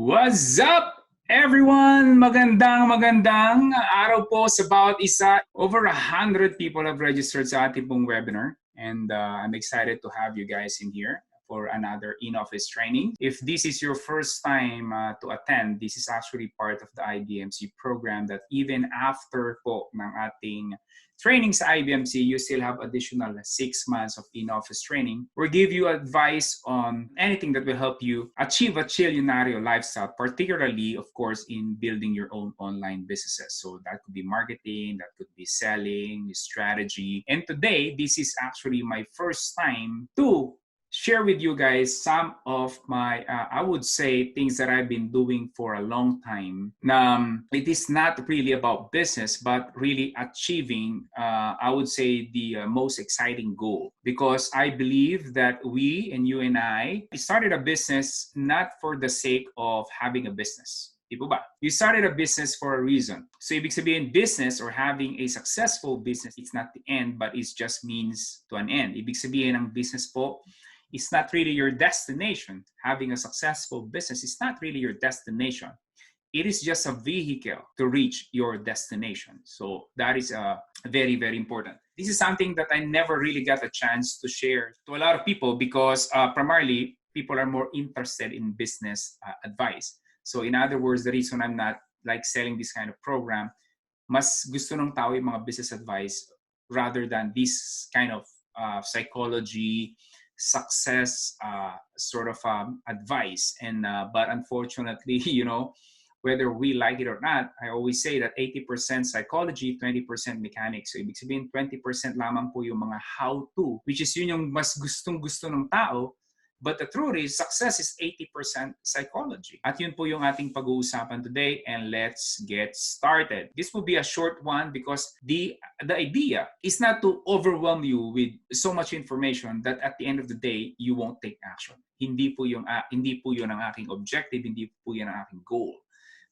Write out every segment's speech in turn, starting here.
What's up, everyone? Magandang araw po sa bawat isa. Over 100 people have registered sa ating pong webinar. And I'm excited to have you guys in here for another in-office training. If this is your first time to attend, this is actually part of the IBMC program that even after po ng ating training sa IBMC, you still have additional 6 months of in-office training. We'll give you advice on anything that will help you achieve a chillionario lifestyle, particularly, of course, in building your own online businesses. So that could be marketing, that could be selling, strategy. And today, this is actually my first time to share with you guys some of my, I would say, things that I've been doing for a long time. It is not really about business, but really achieving, I would say, the most exciting goal. Because I believe that we, and you and I, started a business not for the sake of having a business. Di po ba? You started a business for a reason. So ibig sabihin, business or having a successful business, it's not the end, but it just means to an end. Ibig sabihin, ang business po, it's not really your destination. Having a successful business is not really your destination. It is just a vehicle to reach your destination. So that is very, very important. This is something that I never really got a chance to share to a lot of people because primarily people are more interested in business advice. So in other words, the reason I'm not like selling this kind of program, mas gusto ng tao yung mga business advice rather than this kind of psychology, success sort of advice. And but unfortunately, you know, whether we like it or not, I always say that 80% psychology, 20% mechanics. So ibig sabihin 20% lamang po yung mga how-to, which is yun yung mas gustong-gusto ng tao. But the truth is, success is 80% psychology. At yun po yung ating pag-uusapan today, and let's get started. This will be a short one because the idea is not to overwhelm you with so much information that at the end of the day, you won't take action. Hindi po yun ang aking objective, hindi po yun ang aking goal.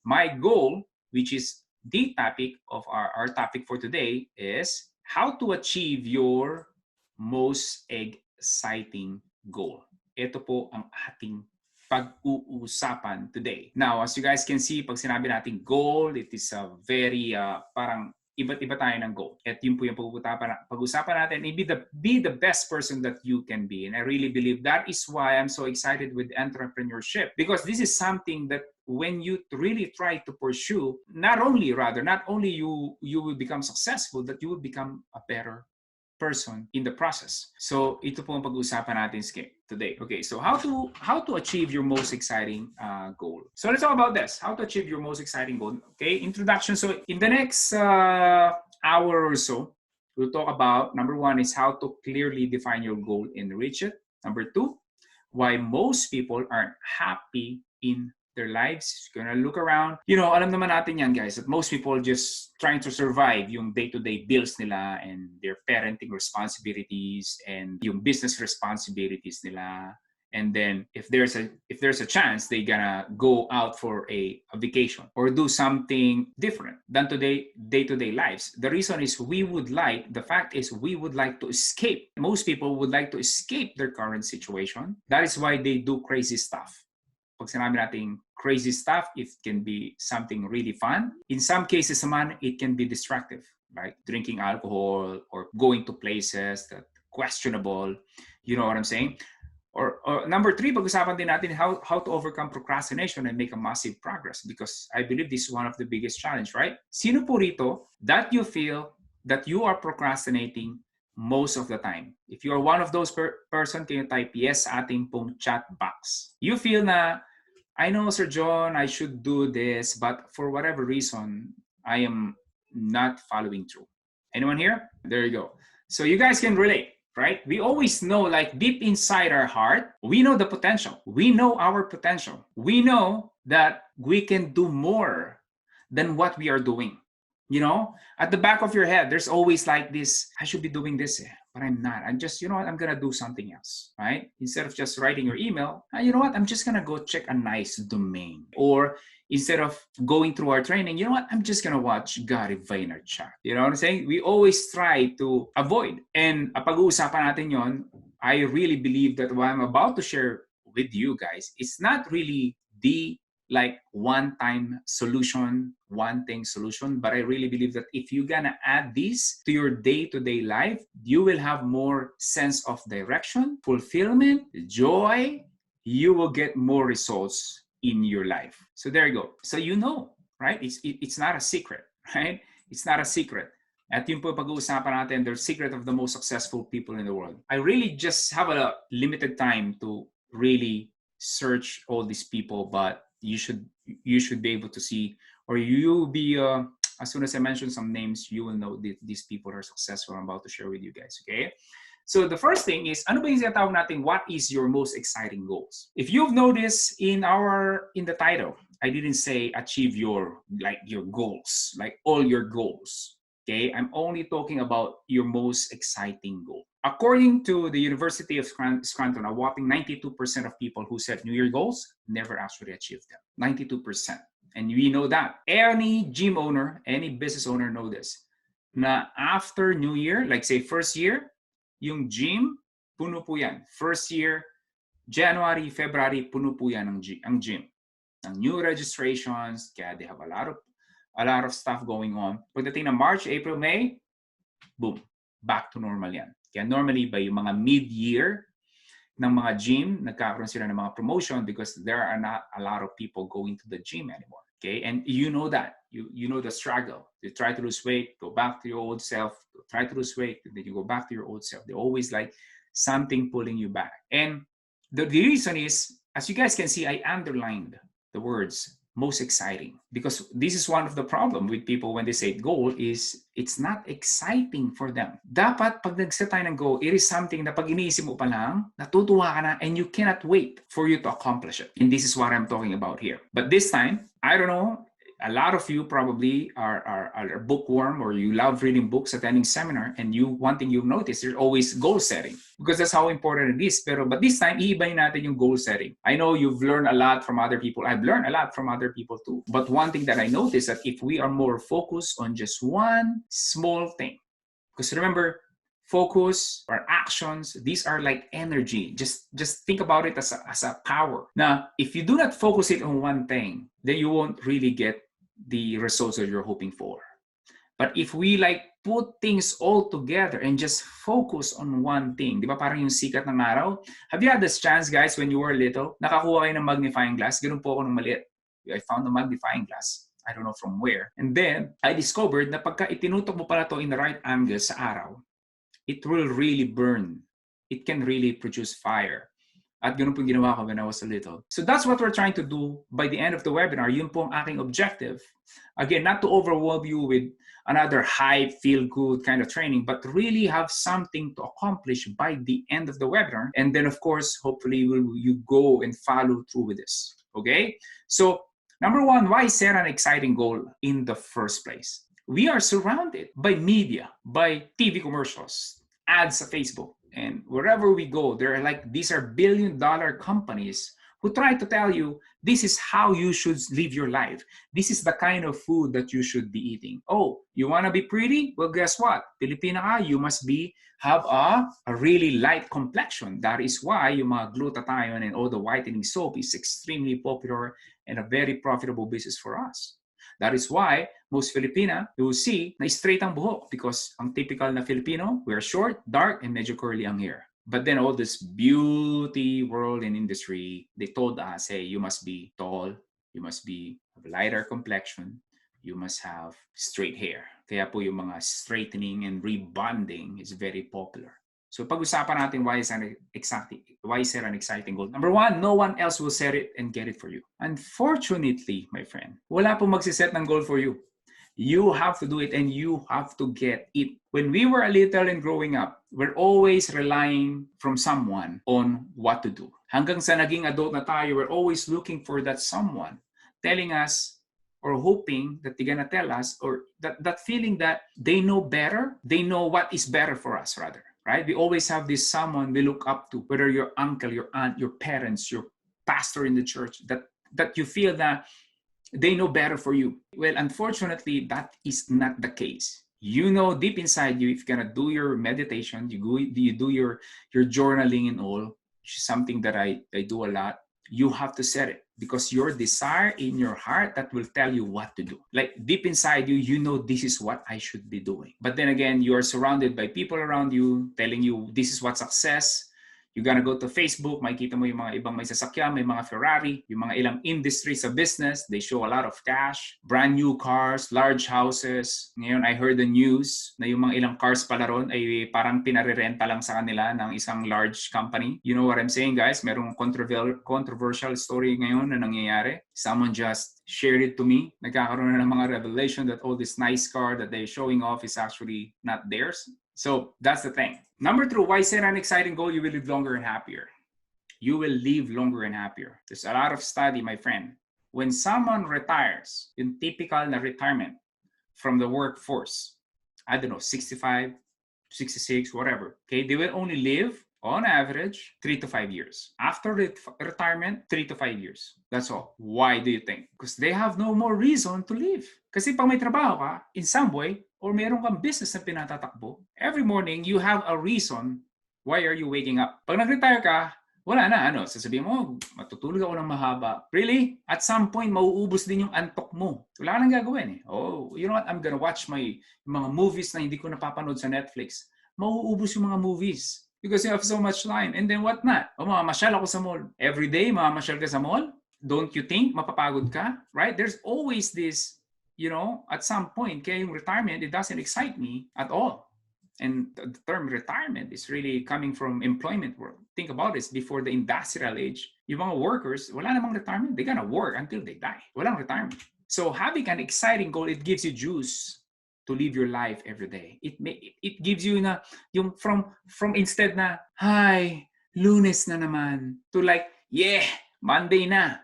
My goal, which is the topic of our topic for today, is how to achieve your most exciting goal. Ito po ang ating pag-uusapan today. Now, as you guys can see, pag sinabi natin goal, it is a very, parang iba't-iba tayo ng goal. At yun po yung pag-uusapan natin, be the best person that you can be. And I really believe that is why I'm so excited with entrepreneurship. Because this is something that when you really try to pursue, not only you will become successful, that you will become a better person in the process. So ito po ang pag-uusapan natin today. Okay, so how to achieve your most exciting goal. So let's talk about this. How to achieve your most exciting goal. Okay, introduction. So in the next hour or so, we'll talk about, number one is how to clearly define your goal and reach it. Number two, why most people aren't happy in their lives. You're gonna look around. You know, alam naman natin yan, guys, that most people just trying to survive yung day-to-day bills nila and their parenting responsibilities and yung business responsibilities nila. And then if there's a chance, they gonna go out for a vacation or do something different than day-to-day lives. The reason is we would like to escape. Most people would like to escape their current situation. That is why they do crazy stuff. Pag sinabi natin crazy stuff, it can be something really fun. In some cases naman, it can be destructive, like drinking alcohol or going to places that questionable. You know what I'm saying? Or number three, pag-usapan din natin how to overcome procrastination and make a massive progress, because I believe this is one of the biggest challenge, right? Sino po rito that you feel that you are procrastinating most of the time? If you are one of those person, can you type yes sa ating pong chat box? You feel na, I know, Sir John, I should do this, but for whatever reason, I am not following through. Anyone here? There you go. So you guys can relate, right? We always know, like deep inside our heart, we know the potential. We know our potential. We know that we can do more than what we are doing. You know, at the back of your head, there's always like this, I should be doing this, but I'm not. I'm just, you know what, I'm going to do something else, right? Instead of just writing your email, you know what, I'm just going to go check a nice domain. Or instead of going through our training, you know what, I'm just going to watch Gary Vaynerchuk. You know what I'm saying? We always try to avoid. And pag-uusapan natin yon, I really believe that what I'm about to share with you guys, it's not really the like one-time solution, one-thing solution, but I really believe that if you're gonna add this to your day-to-day life, you will have more sense of direction, fulfillment, joy. You will get more results in your life. So there you go. So you know, right? It's not a secret, right? It's not a secret. At yun po pag-uusapan natin, the secret of the most successful people in the world. I really just have a limited time to really search all these people, but you should be able to see, or you'll be as soon as I mention some names, you will know that these people are successful. I'm about to share with you guys. Okay, so the first thing is, ano ba yung tinatawag natin, what is your most exciting goals? If you've noticed in the title, I didn't say achieve your goals, like all your goals. Okay, I'm only talking about your most exciting goal. According to the University of Scranton, a whopping 92% of people who set New Year goals never actually achieved them. 92%. And we know that. Any gym owner, any business owner know this. Na after New Year, like say first year, yung gym, puno po yan. First year, January, February, puno po yan ang gym. Ang new registrations, kaya they have a lot of stuff going on. Pagdating ng March, April, May, boom, back to normal yan. Kaya normally by yung mga mid-year ng mga gym, nagkakaroon sila ng mga promotion because there are not a lot of people going to the gym anymore. Okay, and you know that. You know the struggle. You try to lose weight, go back to your old self, try to lose weight, then you go back to your old self. They're always like something pulling you back. And the reason is, as you guys can see, I underlined the words most exciting, because this is one of the problem with people when they say goal is it's not exciting for them. Dapat pag nag-set tayo ng goal, it is something na pag iniisip mo pa lang, natutuwa ka na and you cannot wait for you to accomplish it. And this is what I'm talking about here. But this time, I don't know, a lot of you probably are bookworm, or you love reading books, attending seminar, and one thing you've noticed, there's always goal setting, because that's how important it is. But this time, iibahin natin yung goal setting. I know you've learned a lot from other people. I've learned a lot from other people too. But one thing that I noticed that if we are more focused on just one small thing, because remember, focus or actions, these are like energy. Just think about it as a power. Now, if you do not focus it on one thing, then you won't really get the results that you're hoping for. But if we like put things all together and just focus on one thing, di ba parang yung sikat ng araw? Have you had this chance, guys, when you were little, nakakuha kayo ng magnifying glass? Ganun po ako nung maliit. I found a magnifying glass. I don't know from where. And then, I discovered na pagka itinutok mo pala to in the right angle sa araw, it will really burn. It can really produce fire. At ganun po ginawa ko when I was little. So that's what we're trying to do by the end of the webinar. Yun po ang aking objective. Again, not to overwhelm you with another high, feel-good kind of training, but really have something to accomplish by the end of the webinar. And then, of course, hopefully you go and follow through with this. Okay? So, number one, why set an exciting goal in the first place? We are surrounded by media, by TV commercials, ads on Facebook. And wherever we go, these are billion-dollar companies who try to tell you, this is how you should live your life. This is the kind of food that you should be eating. Oh, you want to be pretty? Well, guess what? Filipina ka, you must have a really light complexion. That is why yung mga glutathione and all the whitening soap is extremely popular and a very profitable business for us. That is why most Filipina, you will see, na straight ang buhok, because ang typical na Filipino, we're short, dark, and medyo curly ang hair. But then all this beauty world and industry, they told us, hey, you must be tall, you must have a lighter complexion, you must have straight hair. Kaya po yung mga straightening and rebonding is very popular. So pag-usapan natin why is set an exciting goal. Number one, no one else will set it and get it for you. Unfortunately, my friend, wala po magsiset ng goal for you. You have to do it and you have to get it. When we were little and growing up, we're always relying from someone on what to do. Hanggang sa naging adult na tayo, we're always looking for that someone telling us or hoping that they're gonna tell us, or that feeling that they know better, they know what is better for us rather. Right? We always have this someone we look up to, whether your uncle, your aunt, your parents, your pastor in the church, that you feel that they know better for you. Well, unfortunately, that is not the case. You know deep inside you, if you're gonna do your meditation, you do your journaling and all, which is something that I do a lot, you have to set it. because your desire in your heart that will tell you what to do. Like deep inside you, you know this is what I should be doing. But then again, you are surrounded by people around you telling you this is what success. You're gonna go to Facebook, makikita mo yung mga ibang may sasakyan, may mga Ferrari, yung mga ilang industry sa business, they show a lot of cash, brand new cars, large houses. Ngayon, I heard the news na yung mga ilang cars pala ron ay parang pinarerenta lang sa kanila ng isang large company. You know what I'm saying, guys? Merong controversial story ngayon na nangyayari. Someone just shared it to me. Nagkakaroon na ng mga revelation that all this nice car that they're showing off is actually not theirs. So that's the thing. Number 2, why set an exciting goal? You will live longer and happier. You will live longer and happier. There's a lot of study, my friend. When someone retires, yung typical na retirement from the workforce, I don't know, 65, 66, whatever, okay, they will only live on average 3 to 5 years. After retirement, 3 to 5 years. That's all. Why do you think? Because they have no more reason to live. Kasi pag may trabaho ka, in some way, or meron kang business na pinatatakbo, every morning you have a reason why are you waking up. Pag nag-retire ka, wala na, sasabihin mo, matutulog ako ng mahaba. Really? At some point, mauubos din yung antok mo. Wala ka nang gagawin eh. Oh, you know what? I'm gonna watch mga movies na hindi ko napapanood sa Netflix. Mauubos yung mga movies because you have so much time. And then what not? Mamamasyal ako sa mall. Every day, mamamasyal ka sa mall? Don't you think mapapagod ka? Right? There's always this, at some point, kaya yung retirement, it doesn't excite me at all. And the term retirement is really coming from employment world. Think about this, before the industrial age, yung mga workers, wala namang retirement. They're gonna work until they die. Walang retirement. So having an exciting goal, it gives you juice to live your life every day. It gives you yung from instead na, hi, Lunes na naman, to like, yeah, Monday na.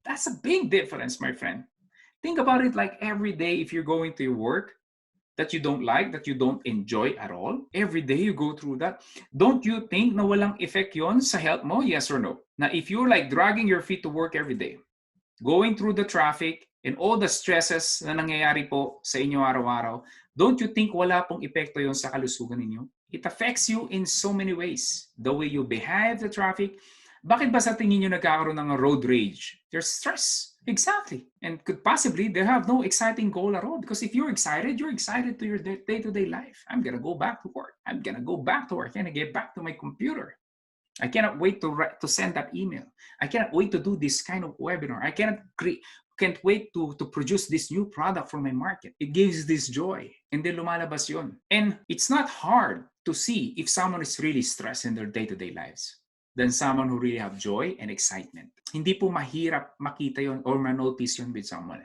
That's a big difference, my friend. Think about it like every day if you're going to your work that you don't like, that you don't enjoy at all. Every day you go through that. Don't you think na walang effect yon sa health mo? Yes or no? Now, if you're like dragging your feet to work every day, going through the traffic and all the stresses na nangyayari po sa inyo araw-araw, don't you think wala pong epekto yon sa kalusugan ninyo? It affects you in so many ways. The way you behave the traffic. Bakit ba sa tingin nyo nagkakaroon ng road rage? There's stress. Exactly. And could possibly they have no exciting goal at all. Because if you're excited to your day-to-day life. I'm going to go back to work. I'm going to go back to work. I'm going to get back to my computer. I cannot wait to send that email. I cannot wait to do this kind of webinar. I can't wait to produce this new product for my market. It gives this joy. And then lumalabas yun. And it's not hard to see if someone is really stressed in their day-to-day lives than someone who really have joy and excitement. Hindi po mahirap makita yon or ma-notice yon with someone.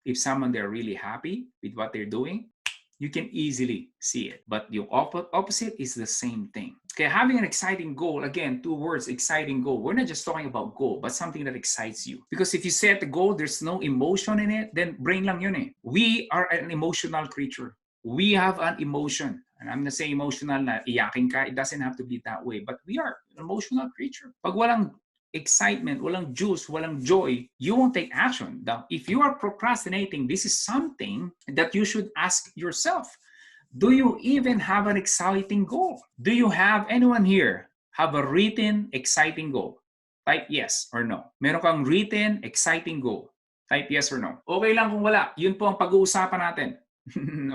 If someone they're really happy with what they're doing, you can easily see it. But the opposite is the same thing. Okay, having an exciting goal, again, 2 words, exciting goal. We're not just talking about goal, but something that excites you. Because if you set the goal, there's no emotion in it, then brain lang yun eh. We are an emotional creature. We have an emotion. And I'm not saying emotional na iyakin ka. It doesn't have to be that way. But we are an emotional creature. Pag walang excitement, walang juice, walang joy, you won't take action. Now, if you are procrastinating, this is something that you should ask yourself. Do you even have an exciting goal? Do you have anyone here have a written exciting goal? Type yes or no. Meron kang written exciting goal. Type yes or no. Okay lang kung wala. Yun po ang pag-uusapan natin.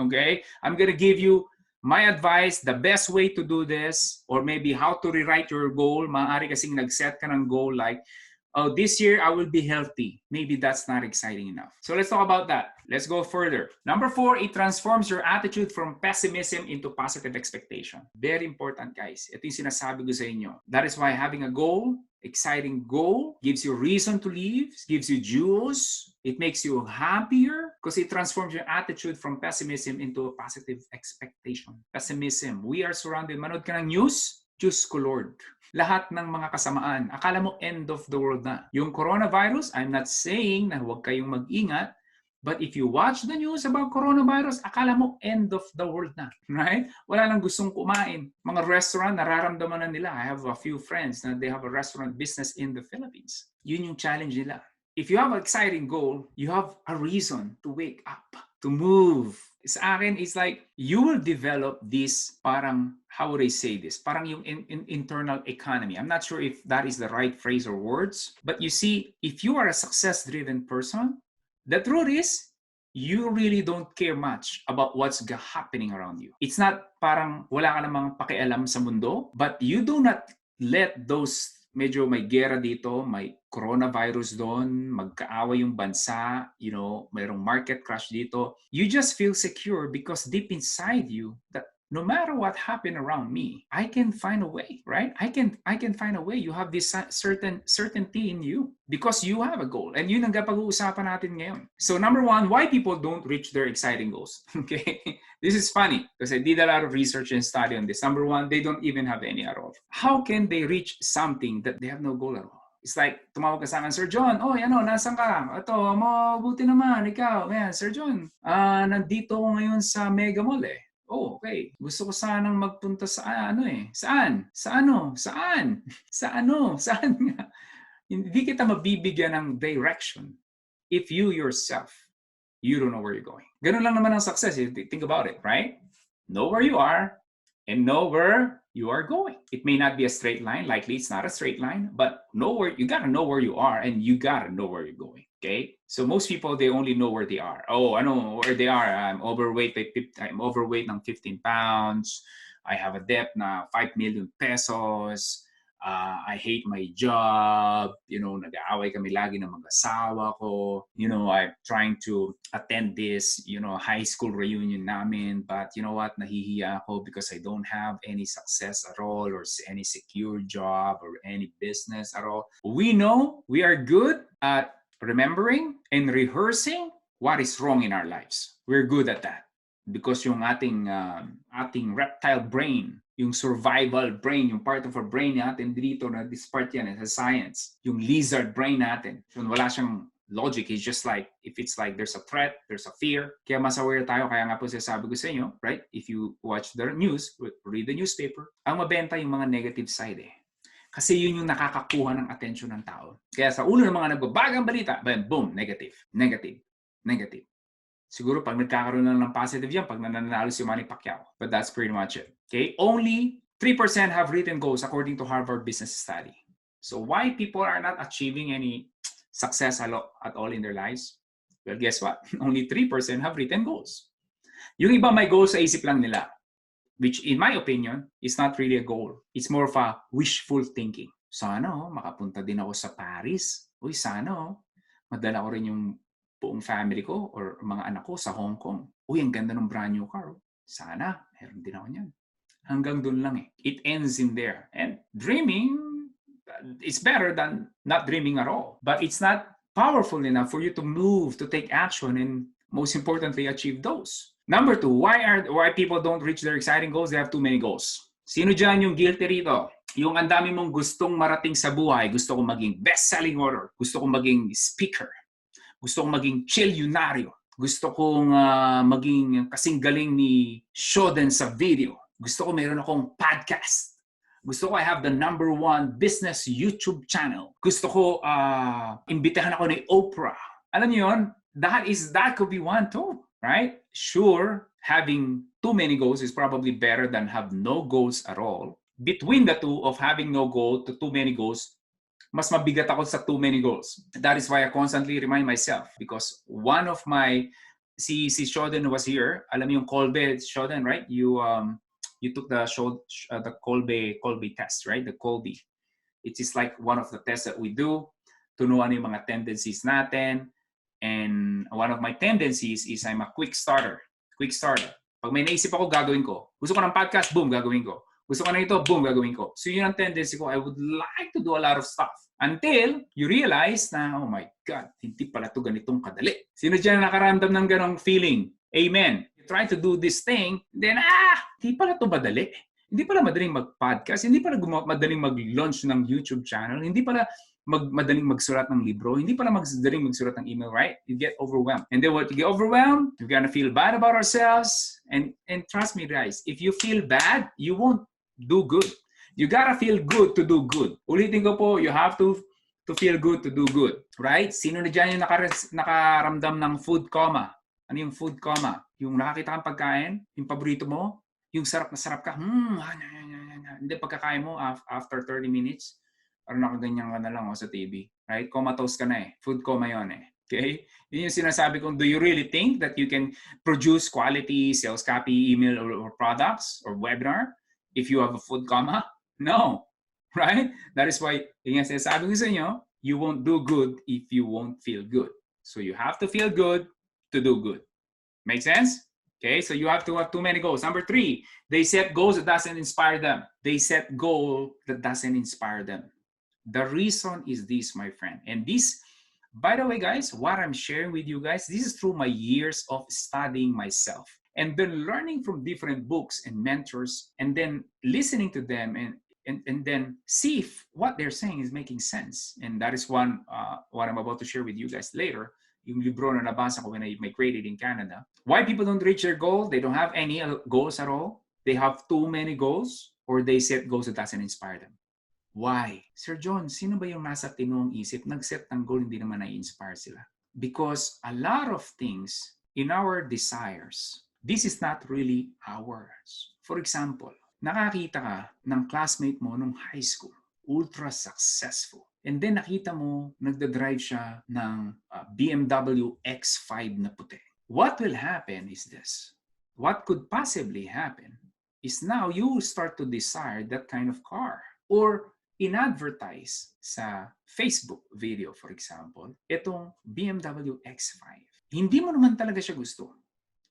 Okay? I'm gonna give you my advice, the best way to do this, or maybe how to rewrite your goal. Maaari kasing nag-set ka ng goal like, oh, this year I will be healthy. Maybe that's not exciting enough. So let's talk about that. Let's go further. Number 4, it transforms your attitude from pessimism into positive expectation. Very important, guys. Ito yung sinasabi ko sa inyo. That is why having a goal, exciting goal, gives you reason to live, gives you juice, it makes you happier because it transforms your attitude from pessimism into a positive expectation. Pessimism. We are surrounded. Manood ka ng news? Diyos ko Lord. Lahat ng mga kasamaan. Akala mo end of the world na. Yung coronavirus, I'm not saying na huwag kayong mag-ingat, but if you watch the news about coronavirus, akala mo end of the world na. Right? Wala nang gustong kumain. Mga restaurant, nararamdaman na nila. I have a few friends na they have a restaurant business in the Philippines. Yun yung challenge nila. If you have an exciting goal, you have a reason to wake up, to move, Sa akin, it's like, you will develop this parang, how would I say this? Parang yung internal economy. I'm not sure if that is the right phrase or words. But you see, if you are a success-driven person, the truth is, you really don't care much about what's happening around you. It's not parang wala ka namang pakialam sa mundo, but you do not let those medyo may gera dito, may coronavirus doon, magkaaway yung bansa, mayroong market crash dito. You just feel secure because deep inside you that no matter what happened around me, I can find a way, right? I can find a way. You have this certainty in you because you have a goal. And yun ang pag-uusapan natin ngayon. So number one, why people don't reach their exciting goals. Okay? This is funny because I did a lot of research and study on this. Number one, they don't even have any at all. How can they reach something that they have no goal at all? It's like, tumawag ka sa akin, Sir John, nasan ka? Ito, mabuti naman, ikaw. Ayan, Sir John, nandito ko ngayon sa Mega Mall eh. Oh, okay. Gusto ko sanang magpunta sa Saan? Sa ano? Saan? Sa ano? Saan nga? Hindi kita mabibigyan ng direction if you yourself, you don't know where you're going. Ganun lang naman ang success. Think about it, right? Know where you are and know where you are going. It may not be a straight line. Likely it's not a straight line, but you gotta know where you are and you gotta know where you're going. Okay? So most people, they only know where they are. Oh, I know where they are. I'm overweight ng 15 pounds. I have a debt na 5 million pesos. I hate my job. Nag-aaway kami lagi ng mag-asawa ko. I'm trying to attend this, high school reunion namin. But you know what? Nahihiya ako because I don't have any success at all or any secure job or any business at all. We know we are good at remembering and rehearsing what is wrong in our lives. We're good at that because yung ating reptile brain, yung survival brain, yung part of our brain natin dito na this part yan sa science, yung lizard brain natin. So wala siyang logic. It's just like, if it's like there's a threat, there's a fear. Kaya mas aware tayo. Kaya nga po sasabi ko sa inyo, right? If you watch the news, read the newspaper, ang mabenta yung mga negative side eh. Kasi yun yung nakakakuha ng atensyon ng tao. Kaya sa ulo ng mga nagbabagang balita, boom, negative. Siguro pag nagkakaroon na ng positive yan, pag nananalo si Manny Pacquiao. But that's pretty much it. Okay? Only 3% have written goals according to Harvard Business Study. So why people are not achieving any success at all in their lives? Well, guess what? Only 3% have written goals. Yung iba may goals sa isip lang nila, which in my opinion is not really a goal. It's more of a wishful thinking. Sana makapunta din ako sa Paris. Uy, sana madala ko rin yung buong family ko or mga anak ko sa Hong Kong. Uy, ang ganda ng brand new car. Sana, meron din ako niyan. Hanggang dun lang eh. It ends in there. And dreaming is better than not dreaming at all. But it's not powerful enough for you to move, to take action, and most importantly, achieve those. Number two, why people don't reach their exciting goals? They have too many goals. Sino dyan yung guilty rito? Yung ang dami mong gustong marating sa buhay. Gusto kong maging best-selling author. Gusto kong maging speaker. Gusto kong maging chilyonaryo. Gusto kong maging kasing galing ni Shoden sa video. Gusto ko meron akong podcast. Gusto ko I have the #1 business YouTube channel. Gusto ko imbitahan ako ni Oprah. Alam niyo yun? That could be one too, right? Sure, having too many goals is probably better than have no goals at all. Between the two of having no goal to too many goals, mas mabigat ako sa too many goals. That is why I constantly remind myself because one of my si Shoden was here. Alam mo yung Kolbe, Shoden, right? You took the Kolbe test, right? The Kolbe. It is like one of the tests that we do to know ano yung mga tendencies natin. And one of my tendencies is I'm a quick starter. Pag may naisip ako, gagawin ko. Gusto ko ng podcast, boom, gagawin ko. Gusto ko na ito, boom, gagawin ko. So yun ang tendency ko. I would like to do a lot of stuff. Until you realize na, oh my God, hindi pala ito ganitong kadali. Sino dyan nakaramdam ng ganong feeling? Amen. You try to do this thing, then hindi pala ito madali. Hindi pala madaling mag-podcast. Hindi pala madaling mag-launch ng YouTube channel. Hindi pala madaling magsulat ng libro. Hindi pala madaling magsulat ng email, right? You get overwhelmed. And then what you get overwhelmed, you're gonna feel bad about ourselves. And trust me, guys, if you feel bad, you won't do good. You gotta feel good to do good. Ulitin ko po, you have to feel good to do good. Right? Sino na dyan yung nakaramdam ng food coma? Ano yung food coma? Yung nakakita kang pagkain, yung paborito mo, yung sarap na sarap ka, hindi pagkakain mo after 30 minutes, parang nakaganyan ka na lang sa TV. Right? Comatose ka na eh. Food coma yun eh. Okay? Yun yung sinasabi kong, do you really think that you can produce quality sales copy, email, or products, or webinar if you have a food coma? No. Right? That is why, yung sinasabi ko sa inyo, you won't do good if you won't feel good. So you have to feel good to do good. Make sense? Okay, so you have to have too many goals. Number 3, they set goals that doesn't inspire them. They set goal that doesn't inspire them. The reason is this, my friend. And this, by the way, guys, what I'm sharing with you guys, this is through my years of studying myself and then learning from different books and mentors and then listening to them and then see if what they're saying is making sense. And that is what I'm about to share with you guys later. Yung libro na nabasa ko when I migrated in Canada. Why people don't reach their goals? They don't have any goals at all. They have too many goals or they set goals that doesn't inspire them. Why? Sir John, sino ba yung nasa tinong isip? Nag-set ng goal, hindi naman na-inspire sila. Because a lot of things in our desires, this is not really ours. For example, nakakita ka ng classmate mo nung high school, ultra successful. And then nakita mo, nagda-drive siya ng BMW X5 na puti. What will happen is this. What could possibly happen is now you start to desire that kind of car. Or in-advertise sa Facebook video, for example, itong BMW X5. Hindi mo naman talaga siya gusto.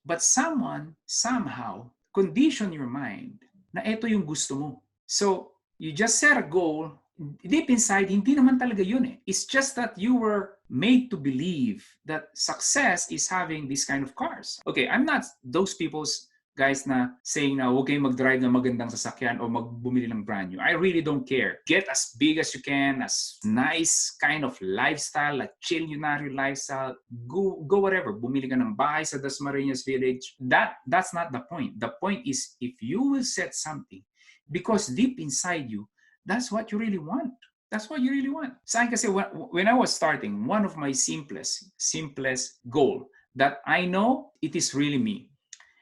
But someone, somehow, condition your mind na ito yung gusto mo. So, you just set a goal. Deep inside, hindi naman talaga yun eh. It's just that you were made to believe that success is having this kind of cars. Okay, I'm not those people's guys na saying na huwag kayong mag-drive ng magandang sasakyan o magbumili ng brand new. I really don't care. Get as big as you can, as nice kind of lifestyle, like chillionaire lifestyle. Go whatever. Bumili ka ng bahay sa Dasmariñas Village. That's not the point. The point is if you will set something because deep inside you, that's what you really want. That's what you really want. Sa akin kasi when I was starting, one of my simplest goal that I know it is really me.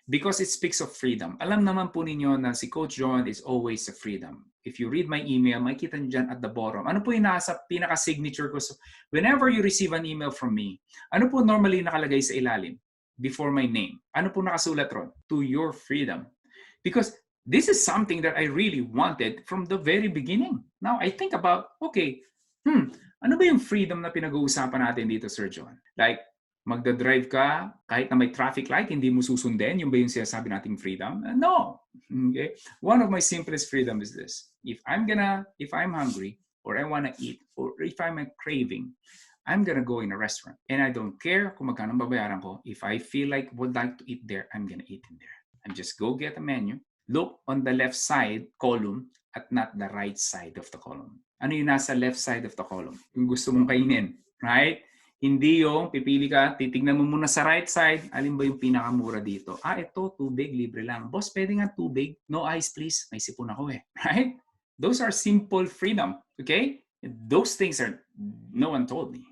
Because it speaks of freedom. Alam naman po ninyo na si Coach John is always a freedom. If you read my email, makikita nyo dyan at the bottom. Ano po yung nasa pinaka-signature ko? So, whenever you receive an email from me, ano po normally nakalagay sa ilalim? Before my name. Ano po nakasulat ron? To your freedom. Because this is something that I really wanted from the very beginning. Now, I think about, okay, ano ba yung freedom na pinag-uusapan natin dito, Sir John? Like, magda-drive ka, kahit na may traffic light, hindi mo susundin, yung ba yung sinasabi nating freedom? No. Okay? One of my simplest freedom is this. If I'm hungry, or I wanna eat, or if I'm craving, I'm gonna go in a restaurant. And I don't care kung magkano babayaran ko. If I feel like would like to eat there, I'm gonna eat in there. And just go get a menu, look on the left side column at not the right side of the column. Ano yung nasa left side of the column? Yung gusto mong kainin, right? Hindi yung pipili ka, titignan mo muna sa right side, alin ba yung pinakamura dito? Ito, tubig, libre lang. Boss, pwede nga tubig. No ice, please. May sipon ako eh. Right? Those are simple freedom. Okay? Those things are, no one told me.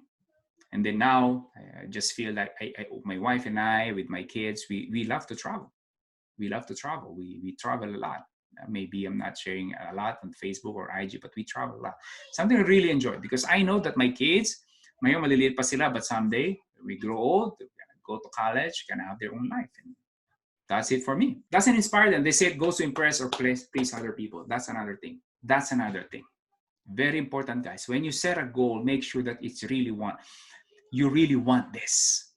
And then now, I just feel like my wife and I, with my kids, we love to travel. We love to travel. We travel a lot. Maybe I'm not sharing a lot on Facebook or IG, but we travel a lot. Something I really enjoy because I know that my kids, ngayon maliliit pa sila, but someday, we grow old, we're gonna go to college, gonna have their own life. And that's it for me. Doesn't inspire them. They say it goes to impress or please other people. That's another thing. That's another thing. Very important, guys. When you set a goal, make sure that it's you really want this.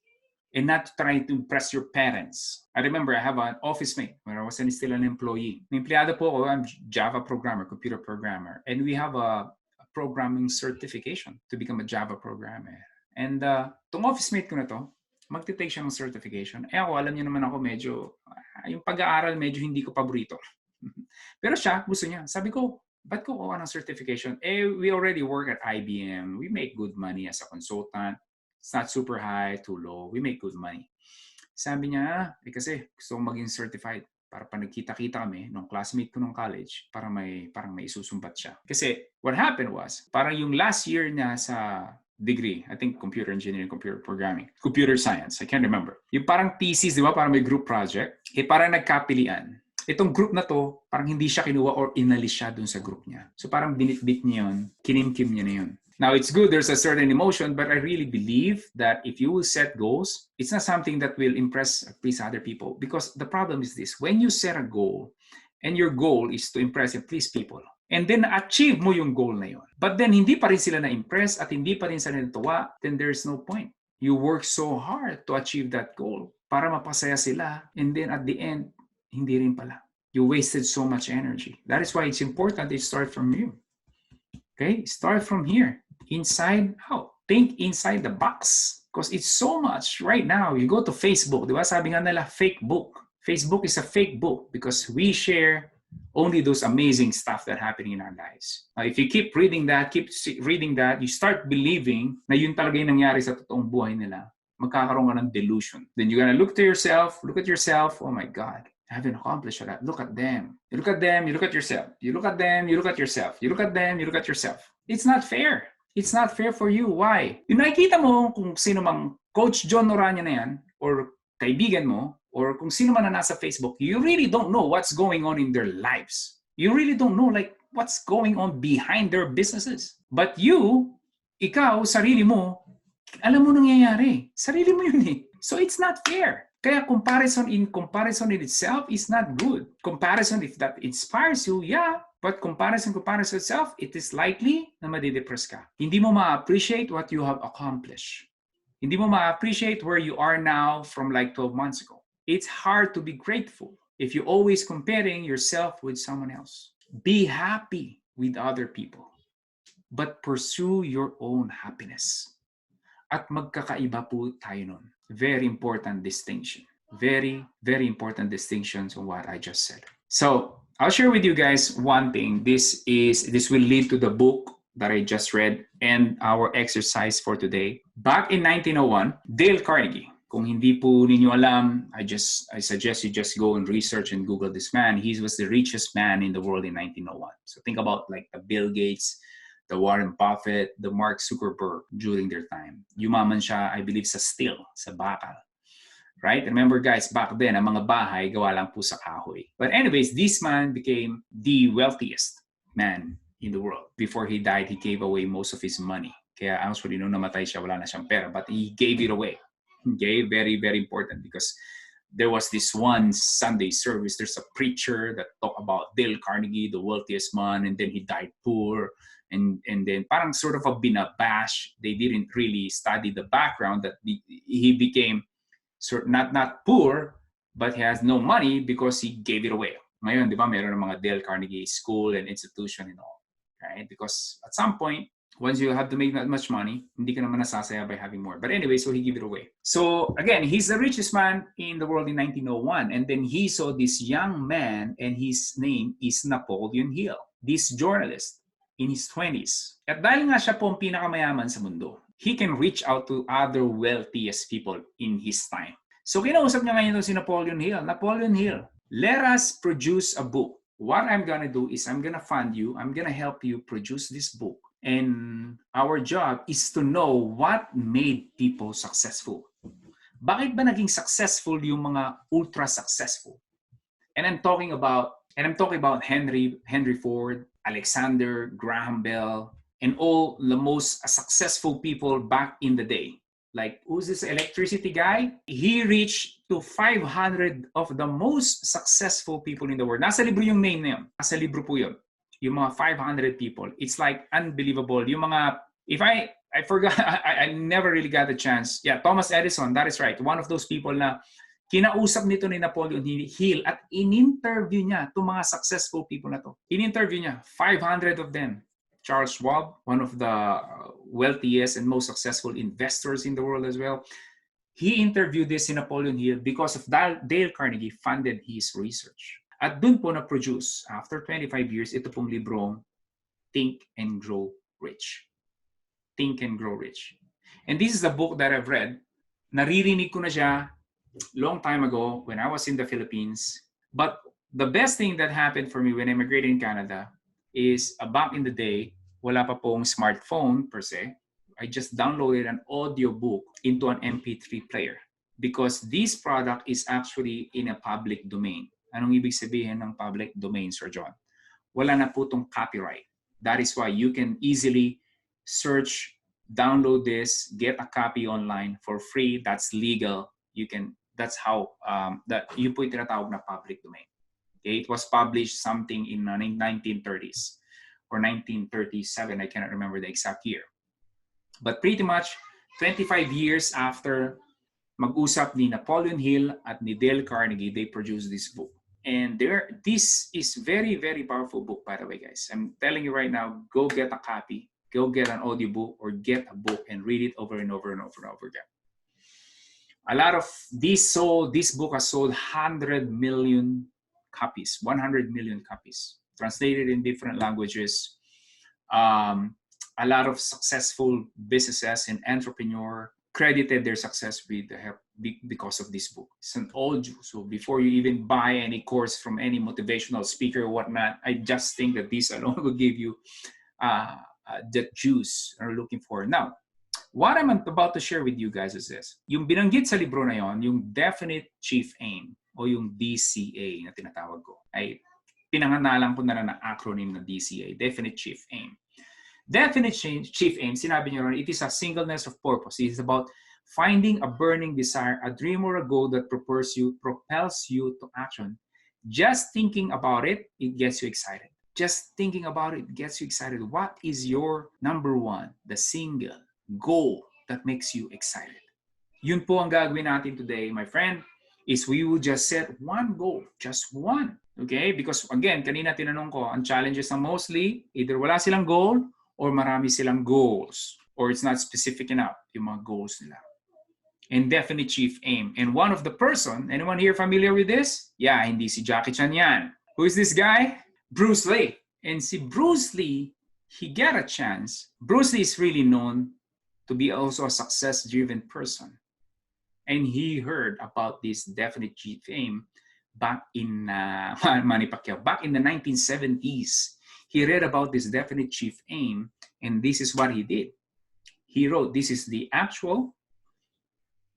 And not trying to impress your parents. I remember I have an office mate when I was still an employee. Empleyado po ako, I'm Java programmer, computer programmer. And we have a programming certification to become a Java programmer. And tong office mate ko na to, magte-take siya ng certification. Ako, alam niyo naman ako medyo, yung pag-aaral medyo hindi ko paborito. Pero siya, gusto niya. Sabi ko, ba't ko kuha ng certification? We already work at IBM. We make good money as a consultant. It's not super high, too low. We make good money. Sabi niya, kasi gusto kong maging certified. Para pa nagkita-kita kami nung classmate ko nung college, parang may isusumbat siya. Kasi what happened was, parang yung last year niya sa degree. I think computer engineering, computer programming, computer science. I can't remember. Yung parang thesis, di ba? Parang may group project. Parang nagkapilian. Itong group na to, parang hindi siya kinuha or inalis siya dun sa group niya. So parang binitbit niya yun, kinimkim niya na yun. Now, it's good there's a certain emotion, but I really believe that if you will set goals, it's not something that will impress or please other people. Because the problem is this, when you set a goal, and your goal is to impress and please people, and then achieve mo yung goal na yun, but then hindi pa rin sila na-impress at hindi pa rin sila natuwa, then there's no point. You work so hard to achieve that goal para mapasaya sila, and then at the end, hindi rin pala. You wasted so much energy. That is why it's important to start from you. Okay? Start from here. Inside out. Think inside the box. Because it's so much right now. You go to Facebook, di ba? Sabi nga nila, fake book. Facebook is a fake book because we share only those amazing stuff that happening in our lives. Now, if you keep reading that, you start believing na yun talaga yung nangyari sa totoong buhay nila. Magkakaroon ka ng delusion. Then you're gonna look at yourself, oh my God, I haven't accomplished that. Look at them. You look at them, you look at yourself. You look at them, you look at yourself. You look at them, you look at yourself. It's not fair. It's not fair for you. Why? Yung nakikita mo kung sino mang Coach Jon Orana na yan, or kaibigan mo, or kung sino man na nasa Facebook, you really don't know what's going on in their lives. You really don't know like what's going on behind their businesses. But you, ikaw, sarili mo, alam mo nangyayari. Sarili mo yun eh. So it's not fair. Kaya comparison in itself is not good. Comparison, if that inspires you, yeah. But comparison itself, it is likely na madidepress ka. Hindi mo ma-appreciate what you have accomplished. Hindi mo ma-appreciate where you are now from like 12 months ago. It's hard to be grateful if you're always comparing yourself with someone else. Be happy with other people, but pursue your own happiness. At magkakaiba po tayo nun. Very important distinction. Very, very important distinctions on what I just said. So I'll share with you guys one thing. This will lead to the book that I just read and our exercise for today. Back in 1901, Dale Carnegie. Kung hindi po ninyo alam, I suggest you just go and research and Google this man. He was the richest man in the world in 1901. So think about like the Bill Gates, the Warren Buffett, the Mark Zuckerberg during their time. Yumaman siya, I believe, sa steel, sa bakal. Right? Remember guys, back then, ang mga bahay, gawa lang po sa kahoy. But anyways, this man became the wealthiest man in the world. Before he died, he gave away most of his money. Kaya actually, nung namatay siya, wala na siyang pera. But he gave it away. Okay, very, very important because there was this one Sunday service. There's a preacher that talked about Dale Carnegie, the wealthiest man, and then he died poor. And then parang sort of a binabash. They didn't really study the background that he became not poor, but he has no money because he gave it away. Ngayon, di ba, meron ng mga Dale Carnegie school and institution and all. Right? Because at some point, once you have to make that much money, hindi ka naman nasasaya by having more. But anyway, so he gave it away. So again, he's the richest man in the world in 1901. And then he saw this young man, and his name is Napoleon Hill. This journalist in his 20s. At dahil nga siya po ang pinakamayaman sa mundo, he can reach out to other wealthiest people in his time. So kinausap niya ngayon si Napoleon Hill. Napoleon Hill, let us produce a book. What I'm gonna do is I'm gonna fund you. I'm gonna help you produce this book. And our job is to know what made people successful. Bakit ba naging successful yung mga ultra successful? And I'm talking about Henry Ford, Alexander Graham Bell, and all the most successful people back in the day. Like, who's this electricity guy? He reached to 500 of the most successful people in the world. Nasa libro yung name na yun. Nasa libro po yun. Yung mga 500 people. It's like unbelievable. Yung mga, if I forgot, I never really got the chance. Yeah, Thomas Edison, that is right. One of those people na kinausap nito ni Napoleon Hill at in-interview niya itong mga successful people na to. In-interview niya, 500 of them. Charles Schwab, one of the wealthiest and most successful investors in the world as well. He interviewed this in Napoleon Hill because of Dale Carnegie funded his research. At dun po na-produce, after 25 years, ito pong librong Think and Grow Rich. Think and Grow Rich. And this is the book that I've read. Naririnig ko na siya long time ago when I was in the Philippines. But the best thing that happened for me when I immigrated in Canada is back in the day, wala pa pong smartphone per se. I just downloaded an audiobook into an MP3 player because this product is actually in a public domain. Anong ibig sabihin ng public domain, Sir John? Wala na po itong copyright. That is why you can easily search, download this, get a copy online for free. That's legal. That's how that you po tinatawag na public domain. Okay? It was published something in 1930s or 1937. I cannot remember the exact year. But pretty much 25 years after mag-usap ni Napoleon Hill at ni Dale Carnegie, they produced this book. And this is very, very powerful book, by the way, guys. I'm telling you right now, go get a copy, go get an audiobook, or get a book and read it over and over and over and over again. A lot of this book has sold 100 million copies, 100 million copies, translated in different languages. A lot of successful businesses and entrepreneurs credited their success because of this book. It's an old juice. So before you even buy any course from any motivational speaker or whatnot, I just think that this alone will give you the juice you're looking for. Now, what I'm about to share with you guys is this. Yung binanggit sa libro na yon, yung Definite Chief Aim o yung DCA na tinatawag ko, ay pinanganalan ko na lang na acronym na DCA, Definite Chief Aim. Definite Chief Aim, sinabi niyo rin, it is a singleness of purpose. It is about finding a burning desire, a dream or a goal that propels you to action. Just thinking about it, it gets you excited. Just thinking about it gets you excited. What is your number one, the single goal that makes you excited? Yun po ang gagawin natin today, my friend, is we will just set one goal, just one. Okay? Because again, kanina tinanong ko, ang challenges na mostly, either wala silang goal or marami silang goals, or it's not specific enough, yung mga goals nila. And Definite Chief Aim. And one of the person, anyone here familiar with this? Yeah, hindi si Jackie Chan yan. Who is this guy? Bruce Lee. And si Bruce Lee, he got a chance. Bruce Lee is really known to be also a success-driven person. And he heard about this Definite Chief Aim back in Manny Pacquiao, back in the 1970s. He read about this Definite Chief Aim, and this is what he did. He wrote, this is the actual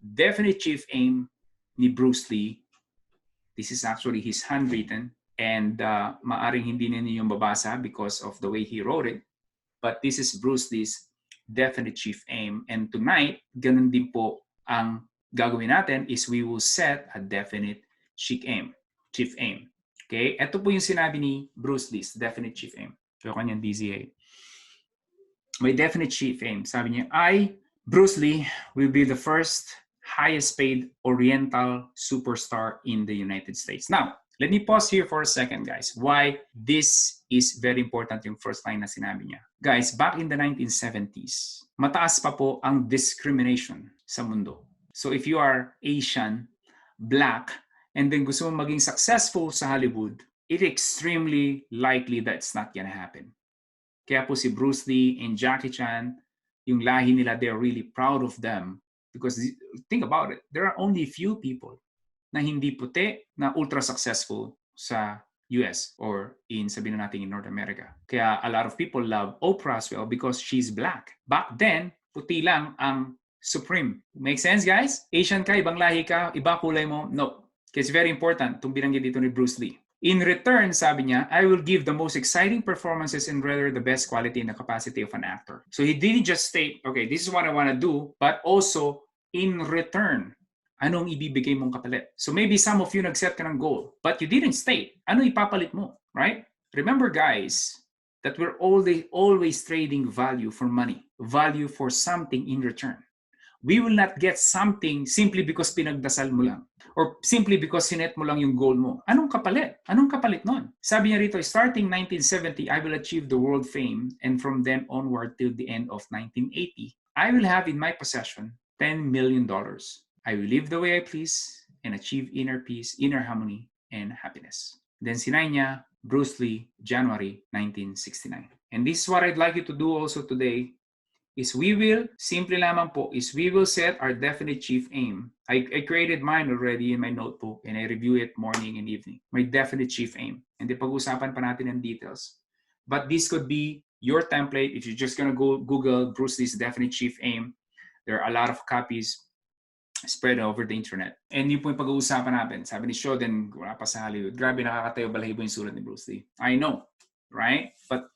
Definite Chief Aim ni Bruce Lee. This is actually his handwritten, and maaring hindi ninyo yung babasa because of the way he wrote it. But this is Bruce Lee's Definite Chief Aim. And tonight, ganun din po ang gagawin natin is we will set a Definite Chief Aim. Okay? Ito po yung sinabi ni Bruce Lee's Definite Chief Aim. Yung kanyang DCA. May Definite Chief Aim. Sabi niya, I, Bruce Lee, will be the first highest paid Oriental superstar in the United States. Now, let me pause here for a second, guys. Why this is very important yung first line na sinabi niya. Guys, back in the 1970s, mataas pa po ang discrimination sa mundo. So if you are Asian, Black, and then gusto mo maging successful sa Hollywood, it's extremely likely that's not gonna happen. Kaya po si Bruce Lee and Jackie Chan, yung lahi nila, they're really proud of them. Because think about it, there are only few people na hindi puti na ultra successful sa US or sabihin natin in North America. Kaya a lot of people love Oprah as well because she's Black. Back then, puti lang ang supreme. Make sense, guys? Asian ka, ibang lahi ka, iba kulay mo? No. It's very important itong binanggit dito ni Bruce Lee. In return, sabi niya, I will give the most exciting performances and rather the best quality and the capacity of an actor. So he didn't just state, okay, this is what I want to do, but also in return, anong ibibigay mong kapalit? So maybe some of you nag-set ka ng goal, but you didn't state, ano ipapalit mo, right? Remember, guys, that we're always trading value for money, value for something in return. We will not get something simply because pinagdasal mo lang or simply because sinet mo lang yung goal mo. Anong kapalit? Anong kapalit nun? Sabi niya rito, starting 1970, I will achieve the world fame, and from then onward till the end of 1980, I will have in my possession $10 million. I will live the way I please and achieve inner peace, inner harmony, and happiness. Then sinay niya, Bruce Lee, January 1969. And this is what I'd like you to do also today, is we will set our Definite Chief Aim. I created mine already in my notebook and I review it morning and evening. My Definite Chief Aim. And pag-usapan pa natin ang details. But this could be your template. If you're just gonna go Google Bruce Lee's Definite Chief Aim, there are a lot of copies spread over the internet. And yun po yung pag-uusapan natin. Sabi ni Shoden, wala pa sa Hollywood. Grabe, nakakatayo balahibo yung sulat ni Bruce Lee. I know, right? But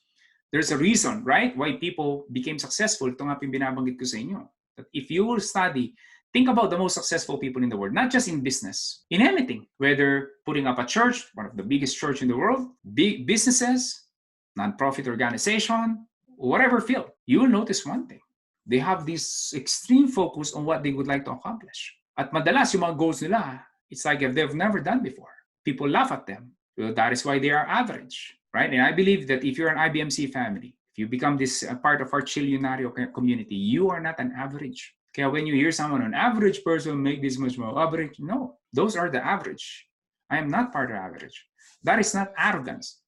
there's a reason, right? Why people became successful. Ito nga binabanggit ko sa inyo. That if you will study, think about the most successful people in the world, not just in business, in anything. Whether putting up a church, one of the biggest church in the world, big businesses, non-profit organization, whatever field, you will notice one thing. They have this extreme focus on what they would like to accomplish. At madalas, yung mga goals nila, it's like if they've never done before. People laugh at them. Well, that is why they are average, right? And I believe that if you're an IBMC family, if you become this part of our Chilionario community, you are not an average. Okay, when you hear someone, an average person make this much more average, no, those are the average. I am not part of average. That is not arrogance.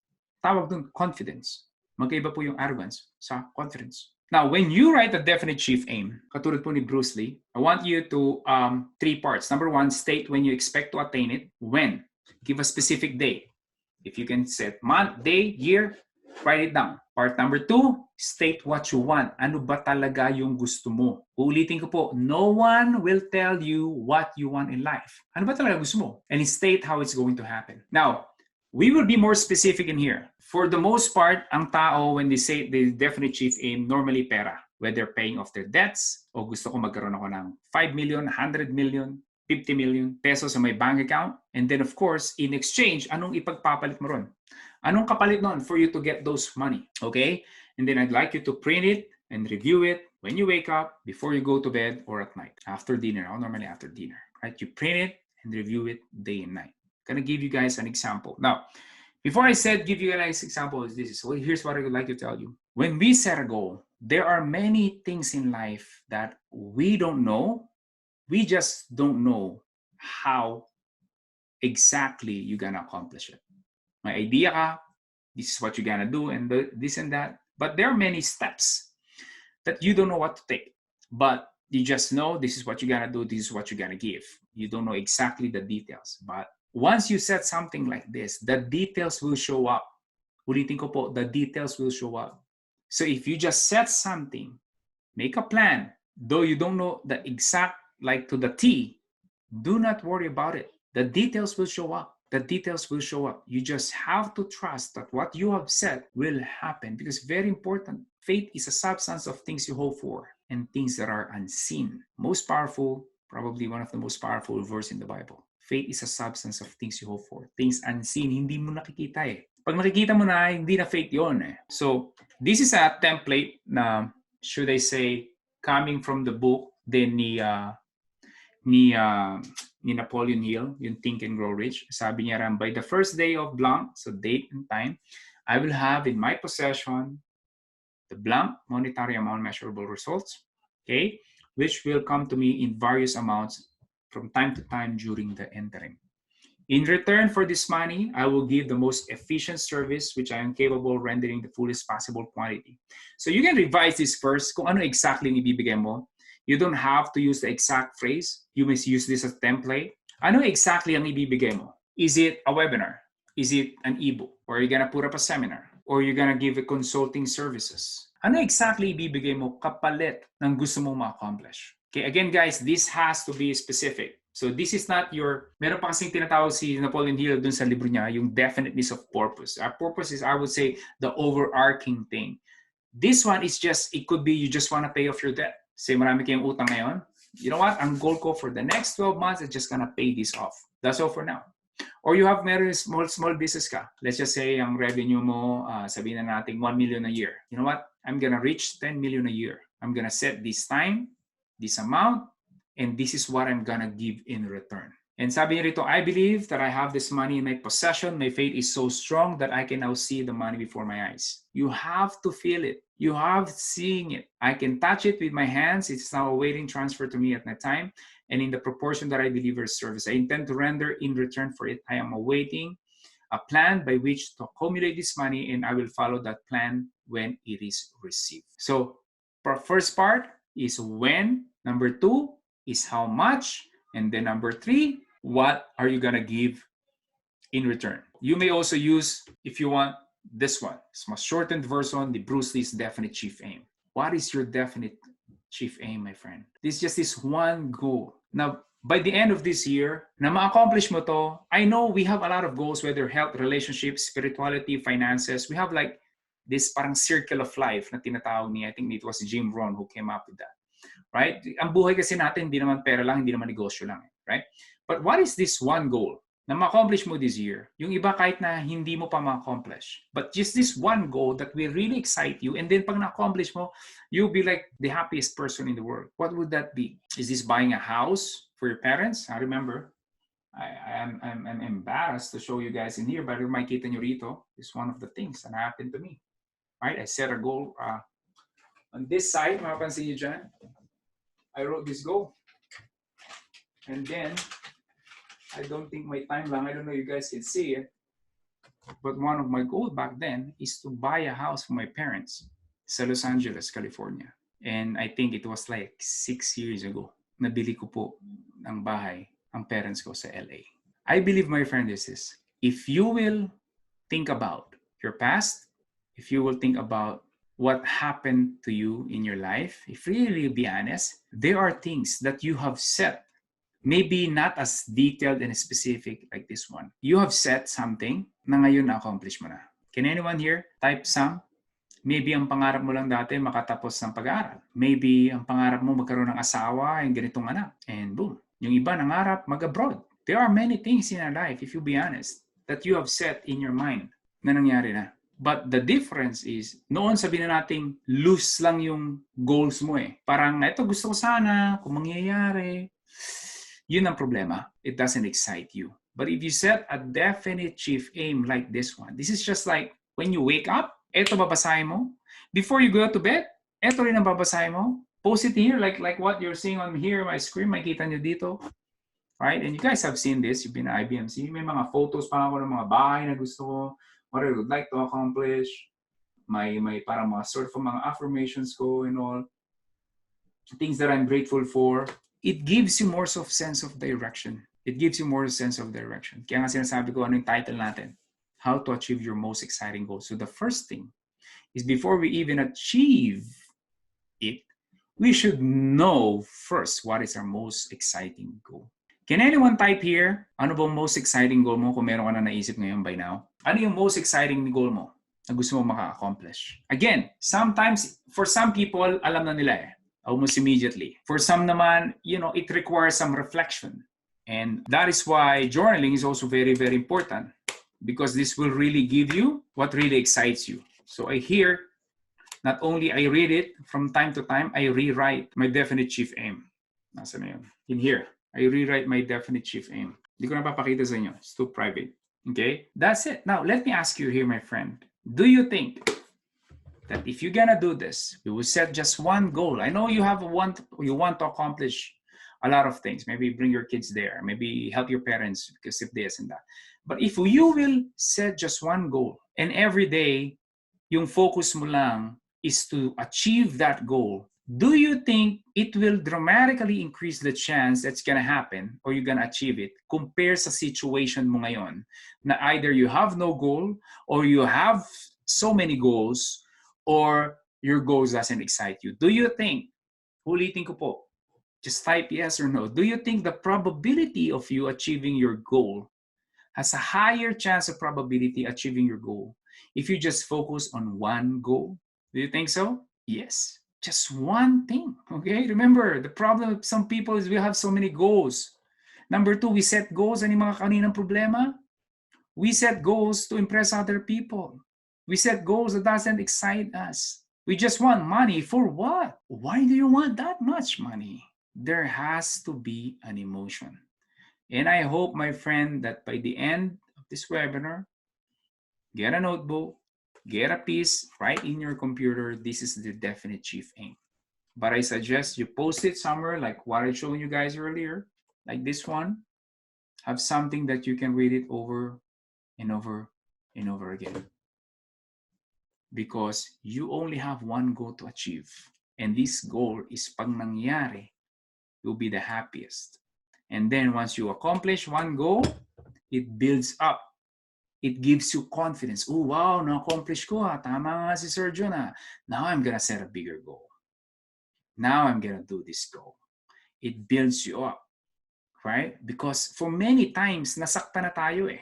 Tawag dun, confidence. Magkaiba po yung arrogance sa confidence. Now, when you write a definite chief aim, katulad po ni Bruce Lee, I want you to, 3 parts. Number 1, state when you expect to attain it. When? Give a specific date. If you can set month, day, year, write it down. Part number 2, state what you want. Ano ba talaga yung gusto mo? Uulitin ko po, no one will tell you what you want in life. Ano ba talaga gusto mo? And state how it's going to happen. Now, we will be more specific in here. For the most part, ang tao, when they say the definite chief aim, normally pera. Whether paying off their debts, o gusto ko magkaroon ako ng 5 million, 100 million, 50 million pesos sa my bank account. And then of course, in exchange, anong ipagpapalit mo ron? Anong kapalit nun for you to get those money? Okay? And then I'd like you to print it and review it when you wake up, before you go to bed, or at night. After dinner, normally after dinner. Right? You print it and review it day and night. Gonna give you guys an example. Now, before I said give you guys examples, here's what I would like to tell you. When we set a goal, there are many things in life that we don't know. We just don't know how exactly you're gonna accomplish it. My idea ka, this is what you're gonna do, and this and that. But there are many steps that you don't know what to take. But you just know this is what you're gonna do, this is what you're gonna give. You don't know exactly the details. But once you set something like this, the details will show up. Ulitin ko po, the details will show up. So if you just set something, make a plan, though you don't know the exact, like to the T, do not worry about it. The details will show up. The details will show up. You just have to trust that what you have said will happen, because very important, faith is a substance of things you hope for and things that are unseen. Most powerful, probably one of the most powerful verse in the Bible. Faith is a substance of things you hope for. Things unseen, hindi mo nakikita eh. Pag nakikita mo na, hindi na faith yun eh. So, this is a template na, should I say, coming from the book din ni Napoleon Hill, yung Think and Grow Rich. Sabi niya rin, by the first day of blank, so date and time, I will have in my possession the blank monetary amount measurable results, okay, which will come to me in various amounts from time to time during the interim. In return for this money, I will give the most efficient service which I am capable of rendering the fullest possible quantity. So you can revise this first kung ano exactly yung ibibigay mo. You don't have to use the exact phrase. You must use this as template. Ano exactly ang ibibigay mo? Is it a webinar? Is it an ebook? Or are you gonna put up a seminar? Or you're gonna give a consulting services? Ano exactly ibibigay mo kapalit ng gusto mong ma-accomplish? Okay, again guys, this has to be specific. So this is not your, meron pa kasing tinatawag si Napoleon Hill dun sa libro niya, yung definiteness of purpose. Our purpose is, I would say, the overarching thing. This one is just, it could be you just want to pay off your debt. Say marami kayong utang ngayon. You know what? Ang goal ko for the next 12 months is just gonna pay this off. That's all for now. Or you have meron small business ka. Let's just say ang revenue mo, sabihin na natin 1 million a year. You know what? I'm gonna reach 10 million a year. I'm gonna set this time, this amount, and this is what I'm gonna give in return. And sabi niya rito, I believe that I have this money in my possession. My faith is so strong that I can now see the money before my eyes. You have to feel it. You have seeing it. I can touch it with my hands. It's now awaiting transfer to me at my time. And in the proportion that I deliver service, I intend to render in return for it. I am awaiting a plan by which to accumulate this money, and I will follow that plan when it is received. So, first part is when. Number 2 is how much. And then number 3, what are you gonna give in return? You may also use, if you want, this one. It's my shortened version, the Bruce Lee's definite chief aim. What is your definite chief aim, my friend? This is just this one goal. Now, by the end of this year, na ma-accomplish mo to, I know we have a lot of goals, whether health, relationships, spirituality, finances. We have like this parang circle of life na tinatawag niya. I think it was Jim Rohn who came up with that. Right? Ang buhay kasi natin, hindi naman pera lang, hindi naman negosyo lang. Right? But what is this one goal na ma-accomplish mo this year? Yung iba kahit na hindi mo pa ma-accomplish. But just this one goal that will really excite you, and then pag na-accomplish mo, you'll be like the happiest person in the world. What would that be? Is this buying a house for your parents? I remember, I'm embarrassed to show you guys in here, but makikita nyo rito, is one of the things that happened to me. Right? I set a goal on this side, mapapansin nyo dyan, I wrote this goal. And then, I don't think my timeline, I don't know if you guys can see it, but one of my goals back then is to buy a house for my parents sa Los Angeles, California. And I think it was like 6 years ago. Nabili ko po ng bahay ang parents ko sa LA. I believe, my friend, this is, if you will think about your past, if you will think about what happened to you in your life, if really be honest, there are things that you have set, maybe not as detailed and specific like this one. You have set something na ngayon na-accomplish mo na. Can anyone here type some? Maybe ang pangarap mo lang dati makatapos ng pag-aaral. Maybe ang pangarap mo magkaroon ng asawa and ganitong anak. And boom. Yung iba nangarap mag-abroad. There are many things in our life, if you be honest, that you have set in your mind na nangyari na. But the difference is, noon sabihin na nating loose lang yung goals mo eh. Parang, ito gusto ko sana, kung mangyayari. Yun ang problema. It doesn't excite you. But if you set a definite chief aim like this one, this is just like when you wake up, ito babasahin mo. Before you go to bed, ito rin ang babasahin mo. Post it here like what you're seeing on here, my screen, makikita nyo dito. Right? And you guys have seen this. You've been at IBMC. May mga photos pa ako ng mga bahay na gusto ko. What I would like to accomplish. May parang mga sort of mga affirmations ko and all. Things that I'm grateful for. It gives you more of sense of direction. It gives you more sense of direction. Kaya nga sinasabi ko ano yung title natin. How to achieve your most exciting goals. So the first thing is before we even achieve it, we should know first what is our most exciting goal. Can anyone type here, ano bang most exciting goal mo kung meron ka na naisip ngayon by now? Ano yung most exciting goal mo na gusto mo maka-accomplish? Again, sometimes, for some people, alam na nila eh. Almost immediately. For some naman, you know, it requires some reflection. And that is why journaling is also very, very important because this will really give you what really excites you. So I hear, not only I read it, from time to time, I rewrite my definite chief aim. Nasaan na yun? In here. I rewrite my definite chief aim. Hindi ko na papakita sa inyo. It's too private. Okay? That's it. Now, let me ask you here, my friend. Do you think that if you're gonna do this, you will set just one goal? I know you want to accomplish a lot of things. Maybe bring your kids there. Maybe help your parents because of this and that. But if you will set just one goal and every day, yung focus mo lang is to achieve that goal, do you think it will dramatically increase the chance that's gonna happen or you're gonna achieve it compared sa situation mo ngayon na either you have no goal or you have so many goals or your goals doesn't excite you? Do you think, ulitin ko po, just type yes or no, do you think the probability of you achieving your goal has a higher chance of probability achieving your goal if you just focus on one goal? Do you think so? Yes. Just one thing, okay? Remember, the problem with some people is we have so many goals. Number two, we set goals. Ano yung mga kaninang problema? We set goals to impress other people. We set goals that doesn't excite us. We just want money. For what? Why do you want that much money? There has to be an emotion. And I hope, my friend, that by the end of this webinar, get a notebook, get a piece, write in your computer, this is the definite chief aim. But I suggest you post it somewhere like what I showed you guys earlier, like this one. Have something that you can read it over and over and over again. Because you only have one goal to achieve. And this goal is pag nangyari, you'll be the happiest. And then once you accomplish one goal, it builds up It gives you confidence. Oh, wow, na-accomplish ko ha. Tama nga si Sir Jon ha. Now I'm gonna set a bigger goal. Now I'm gonna do this goal. It builds you up, right? Because for many times, nasaktan na tayo eh.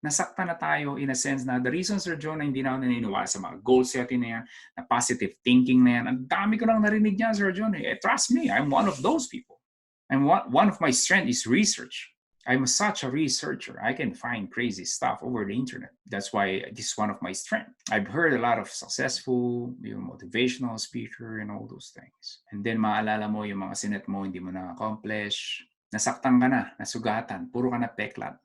Nasaktan na tayo in a sense na the reason, Sir Jon, na hindi na ako naniniwala sa mga goal setting na yan, na positive thinking na yan, ang dami ko nang narinig niyan, Sir Jon. Trust me, I'm one of those people. And one of my strengths is research. I'm such a researcher. I can find crazy stuff over the internet. That's why this is one of my strengths. I've heard a lot of successful, motivational speaker and all those things. And then maalala mo yung mga sinet mo, hindi mo na-accomplish. Nasaktan ka na, nasugatan, puro ka na peklat.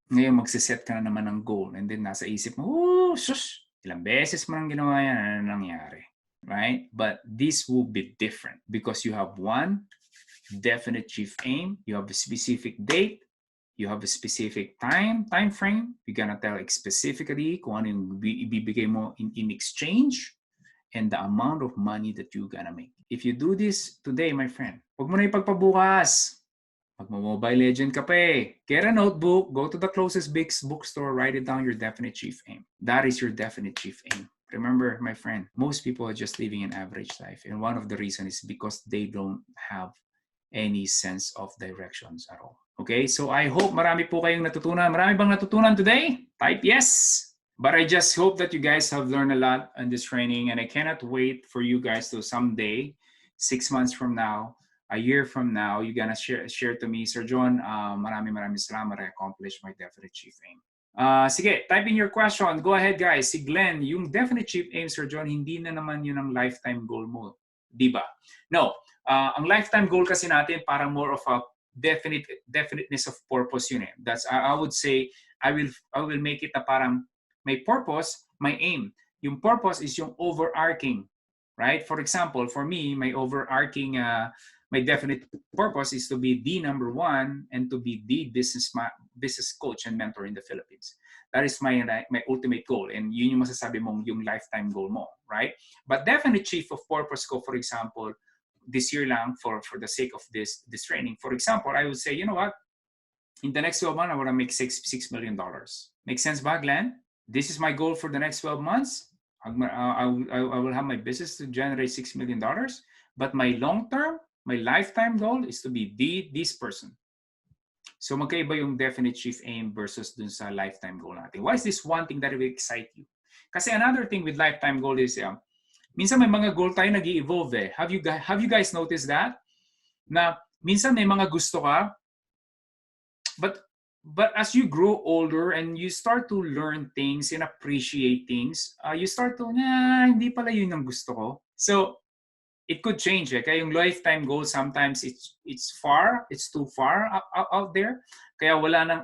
Ngayon magsiset ka na naman ng goal. And then nasa isip mo, oh, shush, ilang beses mo nang ginawa yan, ano nangyari? Right? But this will be different because you have one definite chief aim, you have a specific date, you have a specific time frame. You're gonna tell specifically kung ano yung ibibigay mo in exchange and the amount of money that you're gonna make. If you do this today, my friend, huwag mo na ipagpabukas. Magmo-Mobile Legend ka pa eh. Get a notebook, go to the closest big bookstore, write it down your definite chief aim. That is your definite chief aim. Remember, my friend, most people are just living an average life. And one of the reasons is because they don't have any sense of directions at all. Okay, so I hope marami po kayong natutunan. Marami bang natutunan today? Type yes. But I just hope that you guys have learned a lot on this training, and I cannot wait for you guys to someday, 6 months from now, a year from now, you're gonna share to me, Sir Jon, maraming salamat, I accomplished my definite chief aim. Sige, type in your question. Go ahead, guys. Si Glenn, yung definite chief aim, Sir Jon, hindi na naman yun ang lifetime goal mo. Diba? No. Ang lifetime goal kasi natin parang more of a definiteness of purpose yun eh. That's, I would say, I will make it a parang may purpose, my aim. Yung purpose is yung overarching, right? For example, for me, my overarching, my definite purpose is to be the number one and to be the business coach and mentor in the Philippines. That is my ultimate goal. And yun yung masasabi mong yung lifetime goal mo, right? But definite chief of purpose ko, for example, this year lang for the sake of this training. For example, I would say, you know what? In the next 12 months, I want to make $6 million. Make sense ba, Glenn? This is my goal for the next 12 months. I will have my business to generate $6 million. But my long-term, my lifetime goal is to be this person. So magkaiba yung definite chief aim versus dun sa lifetime goal natin. Why is this one thing that will excite you? Kasi another thing with lifetime goal is, minsan may mga goal tayo nag-i-evolve eh. Have you guys noticed that? Na minsan may mga gusto ka, but as you grow older and you start to learn things and appreciate things, you start to, hindi pala yun ang gusto ko. So, it could change. Kaya yung lifetime goal, sometimes it's too far out there. Kaya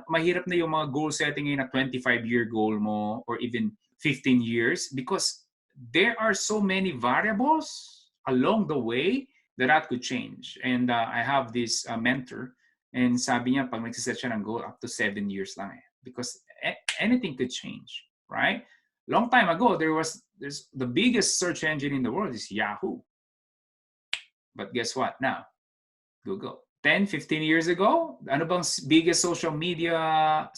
mahirap na yung mga goal setting ngayon na 25-year goal mo or even 15 years because there are so many variables along the way that could change. And I have this mentor and sabi niya pag nagsiset siya ng goal up to 7 years lang because anything could change, right? Long time ago, there's the biggest search engine in the world is Yahoo. But guess what? Now, Google. 10, 15 years ago, ano bang biggest social media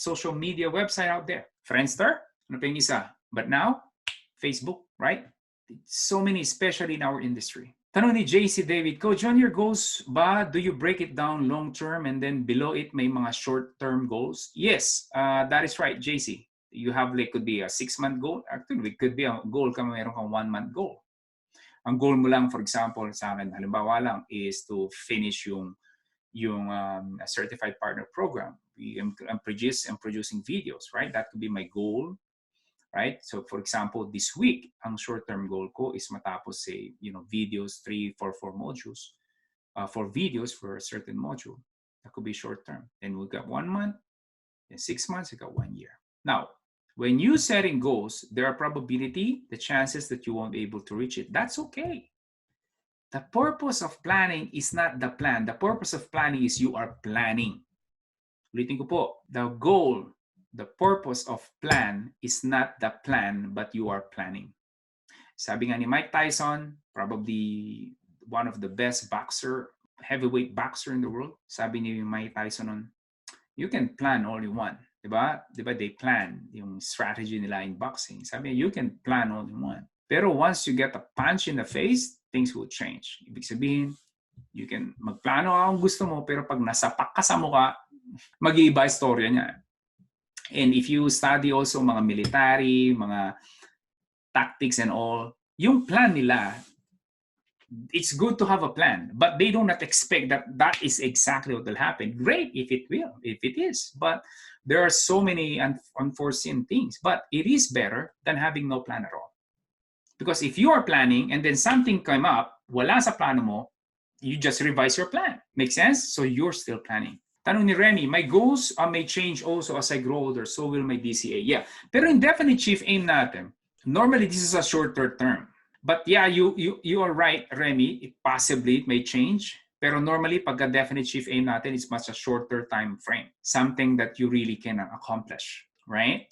website out there? Friendster? Ano pa yung isa? But now, Facebook, right? So many, especially in our industry. Tanong ni JC David, Coach, on your goals ba, do you break it down long-term and then below it may mga short-term goals? Yes, that is right, JC. You have could be a 6-month goal. Actually, it could be a goal meron kang 1-month goal. Ang goal mo lang, for example, sa akin, halimbawa lang, is to finish yung certified partner program. I'm producing videos, right? That could be my goal, right? So, for example, this week, ang short-term goal ko is matapos, say, videos, 3, 4 modules, 4 videos for a certain module. That could be short-term. Then we got 1 month, then 6 months, we got 1 year. Now, when you setting goals, there are the chances that you won't be able to reach it. That's okay. The purpose of planning is not the plan. The purpose of planning is you are planning. Ulitin ko po, the goal, the purpose of plan is not the plan, but you are planning. Sabi nga ni Mike Tyson, probably one of the best heavyweight boxer in the world. Sabi ni Mike Tyson, you can plan all you want, Diba? Diba they plan yung strategy nila in boxing. Sabi niya, you can plan all you want. Pero once you get a punch in the face, things will change. Ibig sabihin, you can magplano kung gusto mo, pero pag nasapak ka sa mukha, mag-iiba istorya niya. And if you study also mga military, mga tactics and all, yung plan nila, it's good to have a plan, but they do not expect that that is exactly what will happen. Great if it will, if it is. But there are so many unforeseen things. But it is better than having no plan at all. Because if you are planning and then something came up, wala sa plano mo, you just revise your plan. Make sense? So you're still planning. Tanong ni Remy, my goals may change also as I grow older, so will my DCA. Yeah, pero indefinite chief aim natin, normally this is a shorter term. But yeah, you are right, Remy, it possibly may change. Pero normally, pagka definite chief aim natin, it's much a shorter time frame. Something that you really can accomplish, right?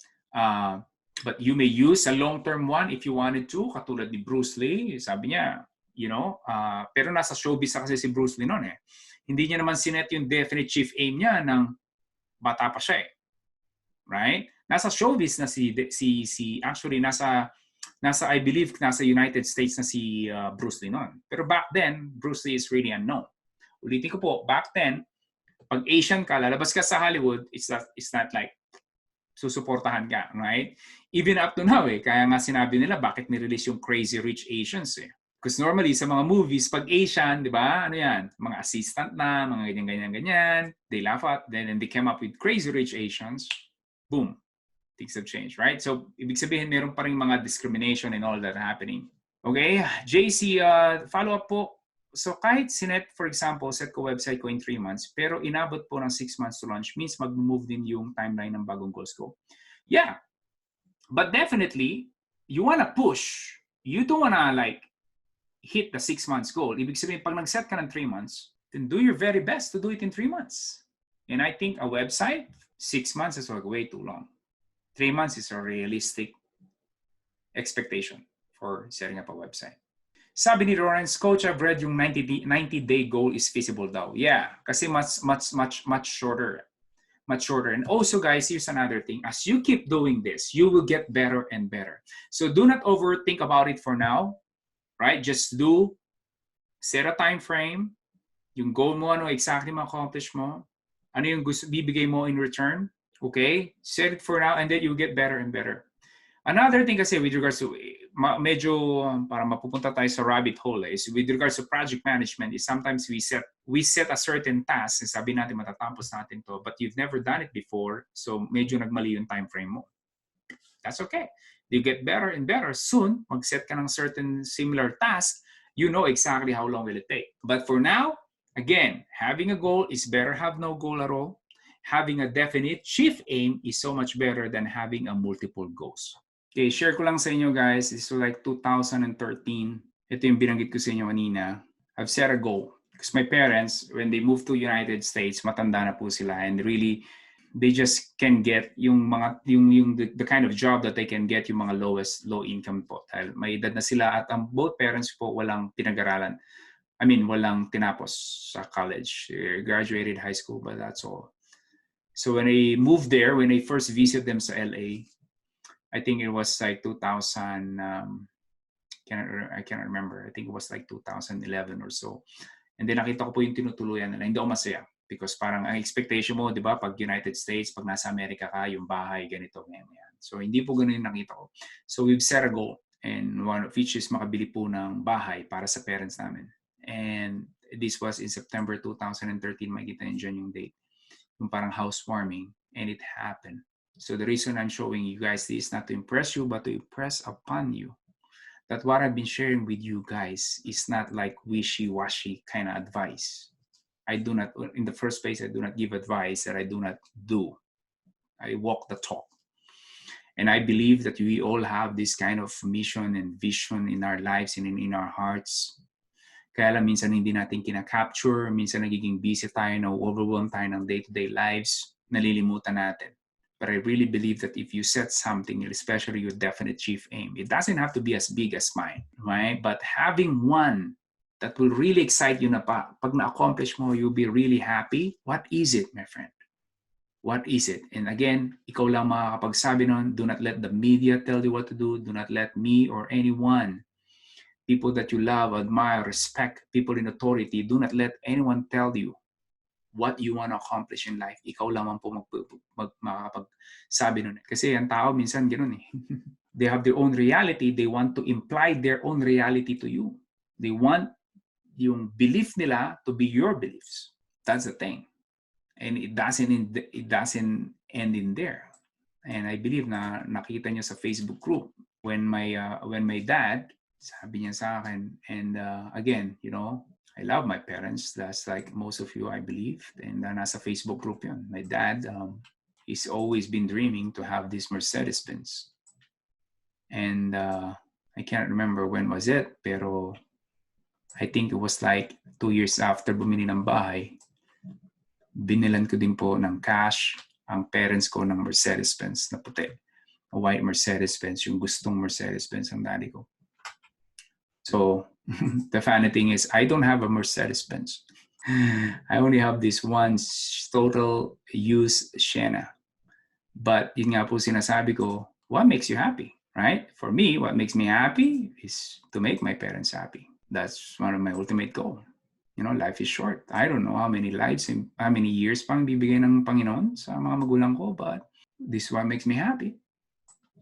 But you may use a long-term one if you wanted to, katulad ni Bruce Lee, sabi niya, you know, pero nasa showbiz kasi si Bruce Lee noon eh. Hindi niya naman sinet yung definite chief aim niya ng bata pa siya eh. Right? Nasa showbiz na actually nasa I believe nasa United States na si Bruce Lee noon. Pero back then, Bruce Lee is really unknown. Ulitin ko po, back then, pag Asian ka, lalabas ka sa Hollywood, it's not like susuportahan ka, right? Even up to now eh, kaya nga sinabi nila bakit nirelease yung Crazy Rich Asians eh. Because normally sa mga movies, pag Asian, di ba, ano yan, mga assistant na, mga ganyan-ganyan, they laugh at, then and they came up with Crazy Rich Asians, boom, things have changed, right? So, ibig sabihin, meron pa rin mga discrimination and all that happening. Okay, JC, follow-up po. So, kahit sinet, for example, set ko website ko in 3 months, pero inabot po ng 6 months to launch, means mag-move din yung timeline ng bagong goals ko. Yeah, but definitely, you wanna push. You don't wanna like, hit the 6 months goal. Ibig sabihin, pag nag-set ka ng 3 months, then do your very best to do it in 3 months. And I think a website, 6 months is like way too long. 3 months is a realistic expectation for setting up a website. Sabi ni Lawrence, Coach, I've read yung 90-day goal is feasible daw. Yeah, kasi much shorter. Much shorter. And also, guys, here's another thing. As you keep doing this, you will get better and better. So do not overthink about it for now. Right? Just set a time frame. Yung goal mo, ano exactly ma-accomplish mo. Ano yung gusto, bibigay mo in return. Okay? Set it for now and then you'll get better and better. Another thing kasi with regards to, medyo para mapupunta tayo sa rabbit hole is with regards to project management is sometimes we set a certain task and sabi natin matatapos natin to but you've never done it before so medyo nagmali yung time frame mo. That's okay. You get better and better. Soon, mag-set ka ng certain similar task, you know exactly how long will it take. But for now, again, having a goal is better have no goal at all. Having a definite chief aim is so much better than having a multiple goals. Okay, share ko lang sa inyo guys. This was like 2013. Ito yung binanggit ko sa inyo kanina. I've set a goal. Because my parents, when they moved to United States, matanda na po sila and really, they just can get yung the kind of job that they can get yung mga low income po. Dahil may edad na sila at ang both parents po walang pinag-aralan. I mean, walang tinapos sa college. They graduated high school, but that's all. So when I moved there, when I first visited them sa LA, I think it was like 2000, I cannot remember. I think it was like 2011 or so. And then nakita ko po yung tinutuluyan nila. Hindi ako masaya. Because parang ang expectation mo, di ba, pag United States, pag nasa Amerika ka, yung bahay, ganito, ganyan. So hindi po ganun yung nakita ko. So we've set a goal. And one of which is makabili po ng bahay para sa parents namin. And this was in September 2013. Makikita niyo dyan yung date. Yung parang housewarming. And it happened. So the reason I'm showing you guys this, not to impress you, but to impress upon you that what I've been sharing with you guys is not like wishy-washy kind of advice. I do not, in the first place, I do not give advice that I do not do. I walk the talk. And I believe that we all have this kind of mission and vision in our lives and in our hearts. Kaya lang minsan hindi natin kinakapture, minsan nagiging busy tayo, na-overwhelm tayo ng day-to-day lives, nalilimutan natin. But I really believe that if you set something, especially your definite chief aim, it doesn't have to be as big as mine, right? But having one that will really excite you na pag na-accomplish mo, you'll be really happy. What is it, my friend? What is it? And again, ikaw lang makakapagsabi nun. Do not let the media tell you what to do. Do not let me or anyone, people that you love, admire, respect, people in authority, do not let anyone tell you what you want to accomplish in life. Ikaw lamang po makakapagsabi nun. Kasi ang tao minsan ganoon eh. They have their own reality. They want to imply their own reality to you. They want yung belief nila to be your beliefs. That's the thing. And it doesn't end in there. And I believe na nakita niyo sa Facebook group when my dad, sabi niya sa akin, and again, you know, I love my parents. That's like most of you, I believe. And nasa Facebook group yun. My dad, he's always been dreaming to have this Mercedes-Benz. And I can't remember when was it, pero I think it was like 2 years after bumili ng bahay, binilan ko din po ng cash ang parents ko ng Mercedes-Benz na puti. A white Mercedes-Benz, yung gustong Mercedes-Benz ang daddy ko. So, the funny thing is, I don't have a Mercedes-Benz. I only have this one total used Sienna. But yun nga po sinasabi ko, what makes you happy, right? For me, what makes me happy is to make my parents happy. That's one of my ultimate goals. You know, life is short. I don't know how many lives and how many years pang bibigay ng Panginoon sa mga magulang ko, but this one makes me happy.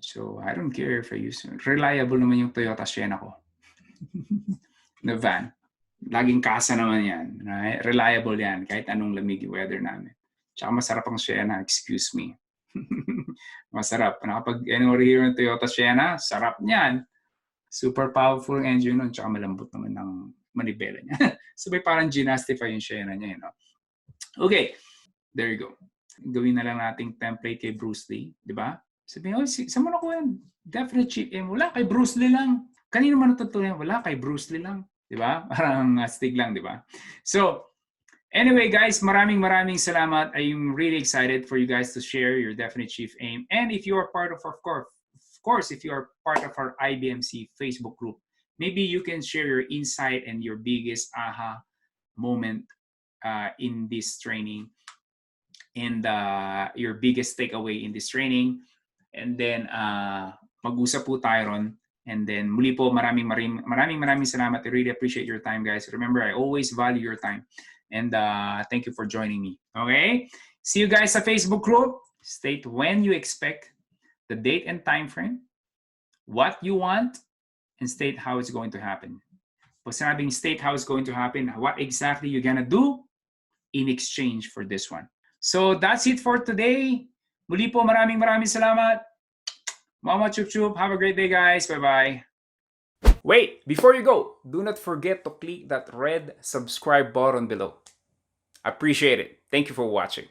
So, I don't care if I use it. Reliable naman yung Toyota Sienna ko. Na van. Laging kasa naman yan. Right? Reliable yan kahit anong lamig yung weather namin. Tsaka masarap ang Sienna, excuse me. Masarap. Nakapag-anywhere here ng Toyota Sienna, sarap niyan. Super powerful engine nun, tsaka malambot naman ng manibela niya. Sabay parang ginastify yung Sienna niya, you know? Okay, there you go. Gawin na lang nating template kay Bruce Lee, di ba? Sabihin, oh, saan mo nakuha yan? Definite chip. Wala, kay Bruce Lee lang. Kanino man natutunan? Wala, kay Bruce Lee lang. Di ba? Parang astig lang, di ba? So, anyway, guys, maraming salamat. I'm really excited for you guys to share your definite chief aim. And if you are part of course, if you are part of our IBMC Facebook group, maybe you can share your insight and your biggest aha moment in this training and your biggest takeaway in this training. And then mag-usap po tayo ron. And then muli po, maraming salamat. I really appreciate your time, guys. Remember, I always value your time. And thank you for joining me. Okay? See you guys sa Facebook group. State when you expect, the date and time frame, what you want, and state how it's going to happen. Pag sinabing state how it's going to happen, what exactly you're gonna do in exchange for this one. So that's it for today. Muli po, maraming salamat. Mama chup chup. Have a great day, guys. Bye-bye. Wait, before you go, do not forget to click that red subscribe button below. Appreciate it. Thank you for watching.